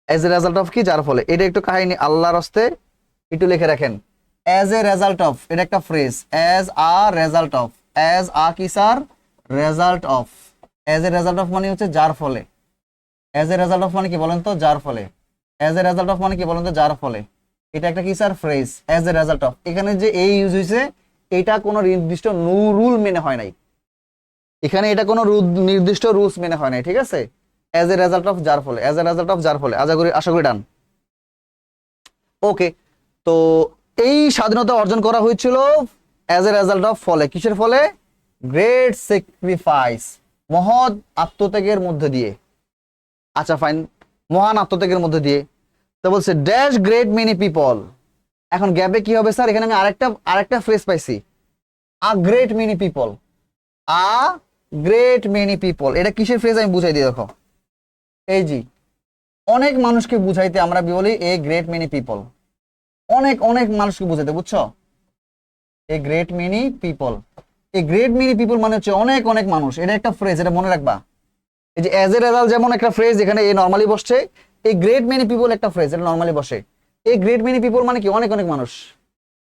Speaker 1: অ্যাজ এ রেজাল্ট অফ কি? যার ফলে। এটা একটু কাহিনী, আল্লাহর হস্তে একটু লিখে রাখেন। অ্যাজ এ রেজাল্ট অফ, এটা একটা phrase. As a result of, as a কি sir? Result of. As a result of মানে হচ্ছে যার ফলে। অ্যাজ এ রেজাল্ট অফ মানে কি বলেন তো? যার ফলে। অ্যাজ এ রেজাল্ট অফ মানে কি বলেন তো? যার ফলে। এটা একটা কি sir? Phrase, as a result of. এখানে যে এই ইউজ হয়েছে, এটা কোনো নির্দিষ্ট রুল মেনে হয় নাই। এখানে এটা কোনো নির্দিষ্ট রুলস মেনে হয় নাই, ঠিক আছে? অ্যাজ এ রেজাল্ট অফ, যার ফলে, অ্যাজ এ রেজাল্ট অফ, যার ফলে। আশা করি ডান। ওকে, তো এই স্বাধীনতা অর্জন করা হয়েছিল অ্যাজ এ রেজাল্ট অফ, ফলে, কিসের ফলে? গ্রেট স্যাক্রিফাইস, মহৎ আত্মত্যাগের মধ্যে দিয়ে। আচ্ছা ফাইন, মহান আত্মত্যাগের মধ্যে দিয়ে। তো বলছে ড্যাশ গ্রেট মেনি পিপল। এখন গ্যাপে কি হবে স্যার? এখানে আমি আরেকটা ফ্রেজ পাইছি, a great many people. A great many people, এটা কিসের ফ্রেজ আমি বুঝাই দিই, দেখো। এই জি, অনেক মানুষকে বুঝাইতে আমরা বলি এ গ্রেট মেনি পিপল। অনেক অনেক মানুষকে বুঝাইতে, বুঝছো? এ গ্রেট মেনি পিপল, এই গ্রেট মেনি পিপল মানে হচ্ছে অনেক অনেক মানুষ। এটা একটা ফ্রেজ, এটা মনে রাখবা। এই যে অ্যাজ এ রেজাল্ট যেমন একটা ফ্রেজ, এখানে এ নরমালি বসছে। এই গ্রেট মেনি পিপল একটা ফ্রেজ, এটা নরমালি বসে। এই গ্রেট মেনি পিপল মানে কি? অনেক অনেক মানুষ।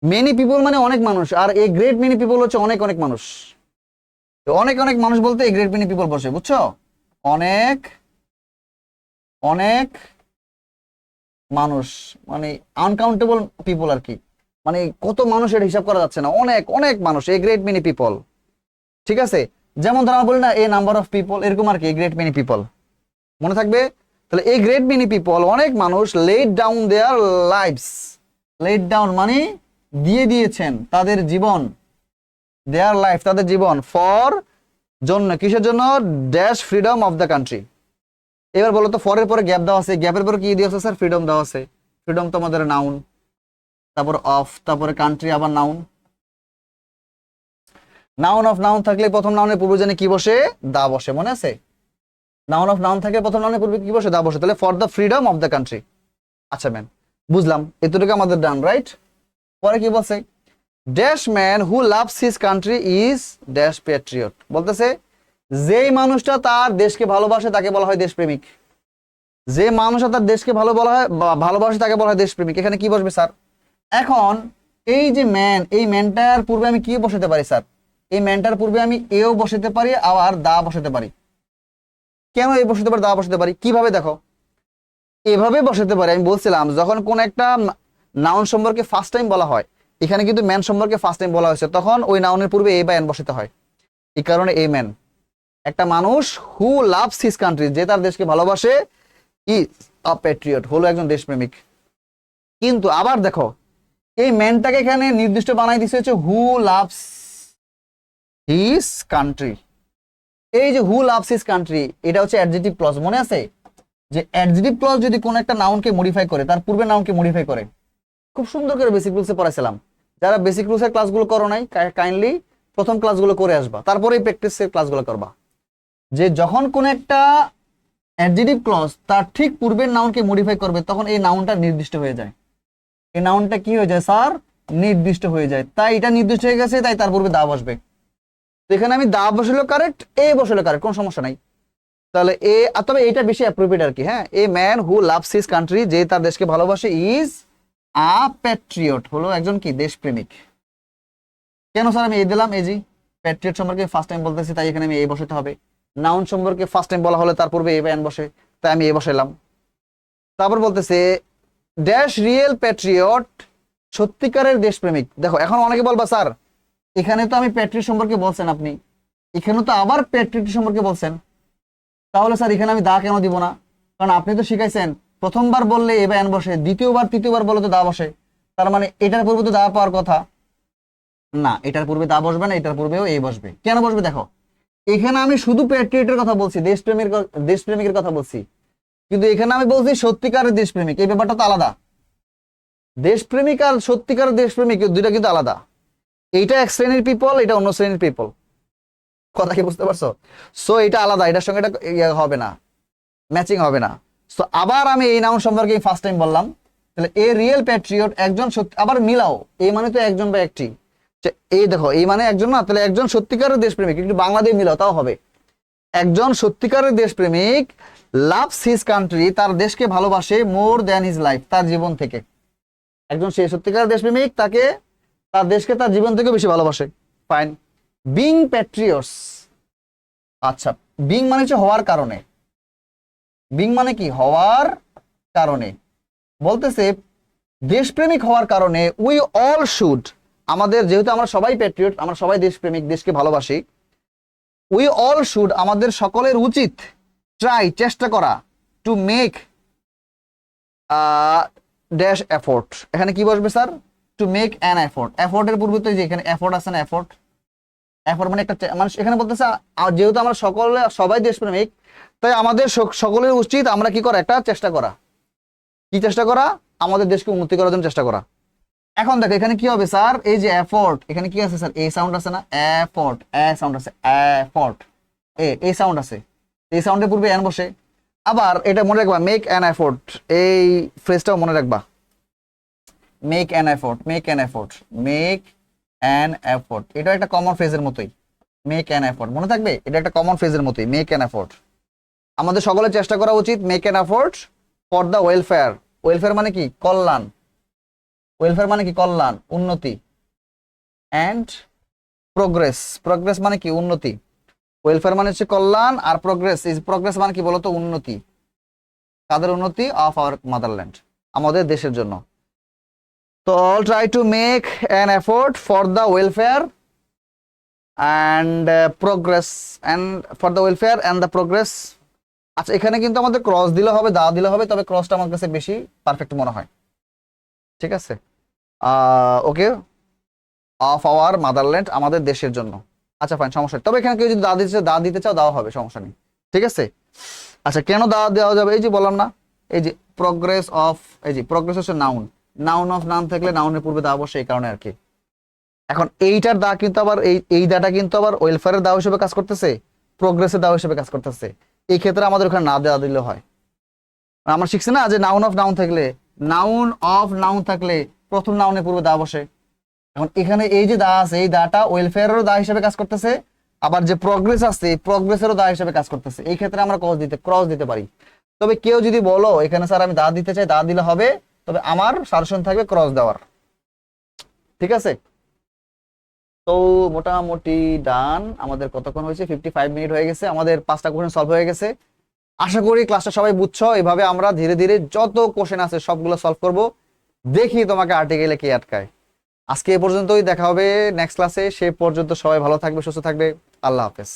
Speaker 1: মেনি পিপল মানে অনেক মানুষ, আর এই গ্রেট মেনি পিপল হচ্ছে অনেক অনেক মানুষ। তো অনেক অনেক মানুষ বলতে এই গ্রেট মেনি পিপল বসে, বুঝছো? অনেক অনেক মানুষ, মানে আনকাউন্টেবল পিপল আর কি, মানে কত মানুষের হিসাব করা যাচ্ছে না, অনেক অনেক মানুষ, এ গ্রেট মেনি পিপল। ঠিক আছে, যেমন ধরা বলি না এ নাম্বার অফ পিপল, এরকম আর কি, এ গ্রেট মেনি পিপল মনে থাকবে। তাহলে এ গ্রেট মেনি পিপল, অনেক মানুষ, laid down their lives, laid down মানে দিয়ে দিয়েছেন তাদের জীবন, দেয়ার লাইফ তাদের জীবন, ফর জন্য, কিসের জন্য, dash freedom of the country. এবার বলো তো ফরের পরে গ্যাপ দেওয়া আছে, গ্যাপের পরে কি দেওয়া আছে স্যার, ফ্রিডম দেওয়া আছে, ফ্রিডম তো আমাদের নাউন, তারপর অফ, তারপরে কান্ট্রি আবার নাউন, নাউন অফ নাউন থাকলে প্রথম নাউনের পূর্বজনে কি বসে, দা বসে, মনে আছে, নাউন অফ নাউন থাকে প্রথম নাউনের পূর্বে কি বসে, দা বসে, তাহলে for the freedom of the country. আচ্ছা ম্যান, বুঝলাম, এতটুকু আমাদের ডান, রাইট। পরে কি বলছে, dash man who loves his country is dash Patriot, বলতেছে যেই মানুষটা তার দেশকে ভালোবাসে তাকে বলা হয় দেশপ্রেমিক, যে মানুষটা তার দেশকে ভালো বলা হয় ভালোবাসে তাকে বলা হয় দেশপ্রেমিক। এখানে কি বসবে স্যার, এখন এই যে ম্যান, এই ম্যানটার পূর্বে আমি কি বসাতে পারি স্যার, এই ম্যানটার পূর্বে আমি এও বসাতে পারি, আবার দা বসাতে পারি। কেন এ বসাতে পারি, দা বসাতে পারি, কিভাবে দেখো, এভাবে বসাতে পারি। আমি বলছিলাম যখন কোন একটা নাউন সম্পর্কে ফার্স্ট টাইম বলা হয়, এখানে কিন্তু ম্যান সম্পর্কে ফার্স্ট টাইম বলা হয়েছে, তখন ওই নাউনের পূর্বে এ বা এন বসাতে হয়। এই কারণে এই ম্যান, একটা মানুষ হু লাভস হিজ কান্ট্রি, যে তার দেশকে ভালোবাসে, ইজ আ প্যাট্রিয়ট, হলো একজন দেশপ্রেমিক। কিন্তু আবার দেখো এই ম্যানটাকে এখানে নির্দিষ্ট বানাই দিছে হচ্ছে হু লাভস হিজ কান্ট্রি। এই যে হু লাভস হিজ কান্ট্রি, এটা হচ্ছে অ্যাডজেক্টিভ ক্লজ, মনে আছে যে অ্যাডজেক্টিভ ক্লজ যদি কোন একটা নাউনকে মডিফাই করে, তার পূর্বে নাউনকে মডিফাই করে, খুব সুন্দর করে বেসিক রুলসে পড়াইছিলাম। যারা বেসিক রুলসের ক্লাসগুলো করো নাই, কাইন্ডলি প্রথম ক্লাসগুলো করে আসবা, তারপরে প্র্যাকটিসের ক্লাসগুলো করবা। যে যখন কোন একটা অ্যাডজেক্টিভ ক্লজ তার ঠিক পূর্বের নাউনকে মডিফাই করবে, তখন এই নাউনটা নির্দিষ্ট হয়ে যায়। এই নাউনটা কি হয়ে যায় স্যার, নির্দিষ্ট হয়ে যায়। তাই এটা নির্দিষ্ট হয়ে গেছে, তাই তার পূর্বে দা বসবে। তো এখানে আমি দা বসলে কারেক্ট, এ বসলে কারেক্ট, কোনো সমস্যা নাই। তাহলে এ, তবে এটা বেশি অ্যাপ্রোপ্রিয়েট আর কি। হ্যাঁ, a man who loves his country, যে তার দেশকে ভালোবাসে, ইজ আ প্যাট্রিয়ট, হলো একজন কি দেশপ্রেমিক। কেন স্যার আমি এই দিলাম, এই যে প্যাট্রিয়ট সম্পর্কে ফার্স্ট টাইম বলতেছি, তাই এখানে আমি এই বসাতে হবে। নাউন সম্পর্কে ফার্স্ট টাইম বলা হলে তার পূর্বে এ বা এন বসে, তাই আমি এ বসাইলাম। তারপর বলতেছে ড্যাশ রিয়েল প্যাট্রিয়ট, সত্যিকারের দেশপ্রেমিক। দেখো এখন অনেকে বলবা স্যার এখানে তো আমি প্যাট্রিয়ট সম্পর্কে বলছেন আপনি, এখানে তো আবার প্যাট্রিয়ট সম্পর্কে বলছেন, তাহলে স্যার এখানে আমি দা কেন দিব না? কারণ আপনি তো শিখাইছেন প্রথমবার বললে এ বা এন বসে, দ্বিতীয়বার তৃতীয়বার বললে তো দা বসে, তার মানে এটার পূর্বে তো দা পাওয়ার কথা না, এটার পূর্বে দা বসবে না, এটার পূর্বেও এই বসবে। কেন বসবে দেখো, এখানে আমি শুধু প্যাট্রিয়টের কথা বলছি, দেশপ্রেমিকের কথা বলছি, কিন্তু এখানে আমি বলছি সত্যিকারের দেশপ্রেমিক, এই ব্যাপারটা তো আলাদা। দেশপ্রেমিক আর সত্যিকারের দেশপ্রেমিক দুইটা কিন্তু আলাদা। এইটা এক শ্রেণীর পিপল, এটা অন্য শ্রেণীর পিপল, কথা কি বুঝতে পারছো? সো এটা আলাদা, এটার সঙ্গে এটা হবে না, ম্যাচিং হবে না। সো আবার আমি এই নাউন সম্পর্কে ফার্স্ট টাইম বললাম, তাহলে এ রিয়েল প্যাট্রিয়ট, একজন সত্যি, আবার মিলাও, এই মানে তো একজন বা একটি, এই দেখো এই মানে একজন না, তাহলে একজন সত্যিকারের দেশপ্রেমিক, একটু বাংলা দিয়ে মিলাও তাও হবে। একজন সত্যিকারের দেশপ্রেমিক লাভস হিজ কান্ট্রি, তার দেশকে ভালোবাসে, মোর দ্যান হিজ লাইফ, তার জীবন থেকে। একজন সে সত্যিকারের দেশপ্রেমিক, তাকে তার দেশকে তার জীবন থেকে বেশি ভালোবাসে। ফাইন। বিং প্যাট্রিয়টস, আচ্ছা বিং মানে হচ্ছে হওয়ার কারণে, বিং মানে কি, হওয়ার কারণে। বলতেছে দেশপ্রেমিক হওয়ার কারণে উই অল শুড, আমাদের যেহেতু আমরা সবাই প্যাট্রিয়ট, আমরা সবাই দেশপ্রেমিক, দেশকে ভালোবাসি, উই অল শুড, আমাদের সকলের উচিত, ট্রাই, চেষ্টা করা, টু মেক ড্যাশ এফোর্ট। এখানে কি বসবে sir, to make an effort. এফোর্টের পূর্বে তো যে এখানে এফোর্ট আছে না, এফোর্ট, এফোর্ট মানে একটা মানুষ, এখানে বলতেছে যেহেতু আমরা সবাই দেশপ্রেমিক, তাই আমাদের সকলের উচিত আমরা কি করা, একটা চেষ্টা করা। কি চেষ্টা করা, আমাদের দেশকে উন্নতি করার জন্য চেষ্টা করা। এখন দেখো এখানে কি হবে স্যার, এই যে এফোর্ট, এখানে কি আছে স্যার, এ সাউন্ড আছে না, এফোর্ট, এ সাউন্ড আছে, এফোর্ট, এ সাউন্ড আছে, এই সাউন্ডের পূর্বে এন বসে। আবার এটা মনে রাখবা, মেক অ্যান এফোর্ট, এই ফ্রেজটাও মনে রাখবা, make an effort, make an effort, make an effort, এটা একটা কমন ফ্রেজের মতোই, মেক অ্যান এফোর্ট মনে থাকবে, এটা একটা কমন ফ্রেজের মতোই, মেক অ্যান এফোর্ট। আমাদের সকলের চেষ্টা করা উচিত, make an effort for the welfare. Welfare মানে কি, কল্যাণ, ওয়েলফেয়ার মানে কি, কল্যাণ, উন্নতি, অ্যান্ড প্রোগ্রেস, প্রোগ্রেস মানে কি, উন্নতি। ওয়েলফেয়ার মানে হচ্ছে কল্যাণ, আর প্রোগ্রেস, প্রোগ্রেস মানে কি বলতো, উন্নতি। কাদের উন্নতি, অফ আওয়ার মাদারল্যান্ড। আমাদের দেশের জন্য। তো all try to make an effort for the welfare and progress and for the welfare and the progress. আচ্ছা, এখানে কিন্তু আমাদের ক্রস দিলে হবে, দা দিলে হবে, তবে ক্রসটা আমার কাছে বেশি পারফেক্ট মনে হয়। ঠিক আছে, ওকে, অফ আওয়ার মাদারল্যান্ড, আমাদের দেশের জন্য। আচ্ছা ফাইন, সমস্যা নেই। তবে এখানে কেউ যদি দা দিতে চাও দেওয়া হবে, সমস্যা নেই। ঠিক আছে। আচ্ছা, কেন দা দেওয়া যাবে? এই যে বললাম না, এই যে প্রোগ্রেস অফ, এই যে প্রোগ্রেস হচ্ছে নাউন, নাউন অফ নাম থাকলে নাউনের পূর্বে দা বসে, এই কারণে আর কি। এখন এইটার দা কিন্তু আবার এই দাটা কিন্তু আবার ওয়েলফেয়ারের দা হিসেবে কাজ করতেছে, প্রোগ্রেসের দা হিসেবে কাজ করতেছে। এই ক্ষেত্রে আমাদের ওখানে না দেওয়া দিলে হয়। আমরা শিখছি না যে নাউন অফ নাউন থাকলে প্রথম নাউনের পূর্বে দা বসে। এখন এখানে এই যে দা আছে, এই দাটা ওয়েলফেয়ারেরও দা হিসেবে কাজ করতেছে, আবার যে প্রোগ্রেস আছে প্রোগ্রেসেরও দা হিসেবে কাজ করতেছে। এই ক্ষেত্রে আমরা ক্রস দিতে পারি। তবে কেউ যদি বলো এখানে স্যার আমি দা দিতে চাই, দা দিলে হবে, তবে আমার সাজেশন থাকবে ক্রস দেওয়ার। ঠিক আছে, তো মোটামুটি ডান। আমাদের কতক্ষণ হয়েছে? 55 মিনিট হয়ে গেছে। আমাদের 5টা কোশ্চেন সলভ হয়ে গেছে। আশা করি ক্লাসটা সবাই বুঝছো। এভাবে আমরা ধীরে ধীরে যত কোশ্চেন আছে সবগুলো সলভ করব, দেখি তোমাকে আর্টিকেলে কে আটকায়। আজকে এ পর্যন্তই, দেখা হবে নেক্সট ক্লাসে। সে পর্যন্ত সবাই ভালো থাকবে, সুস্থ থাকবে। আল্লাহ হাফেজ।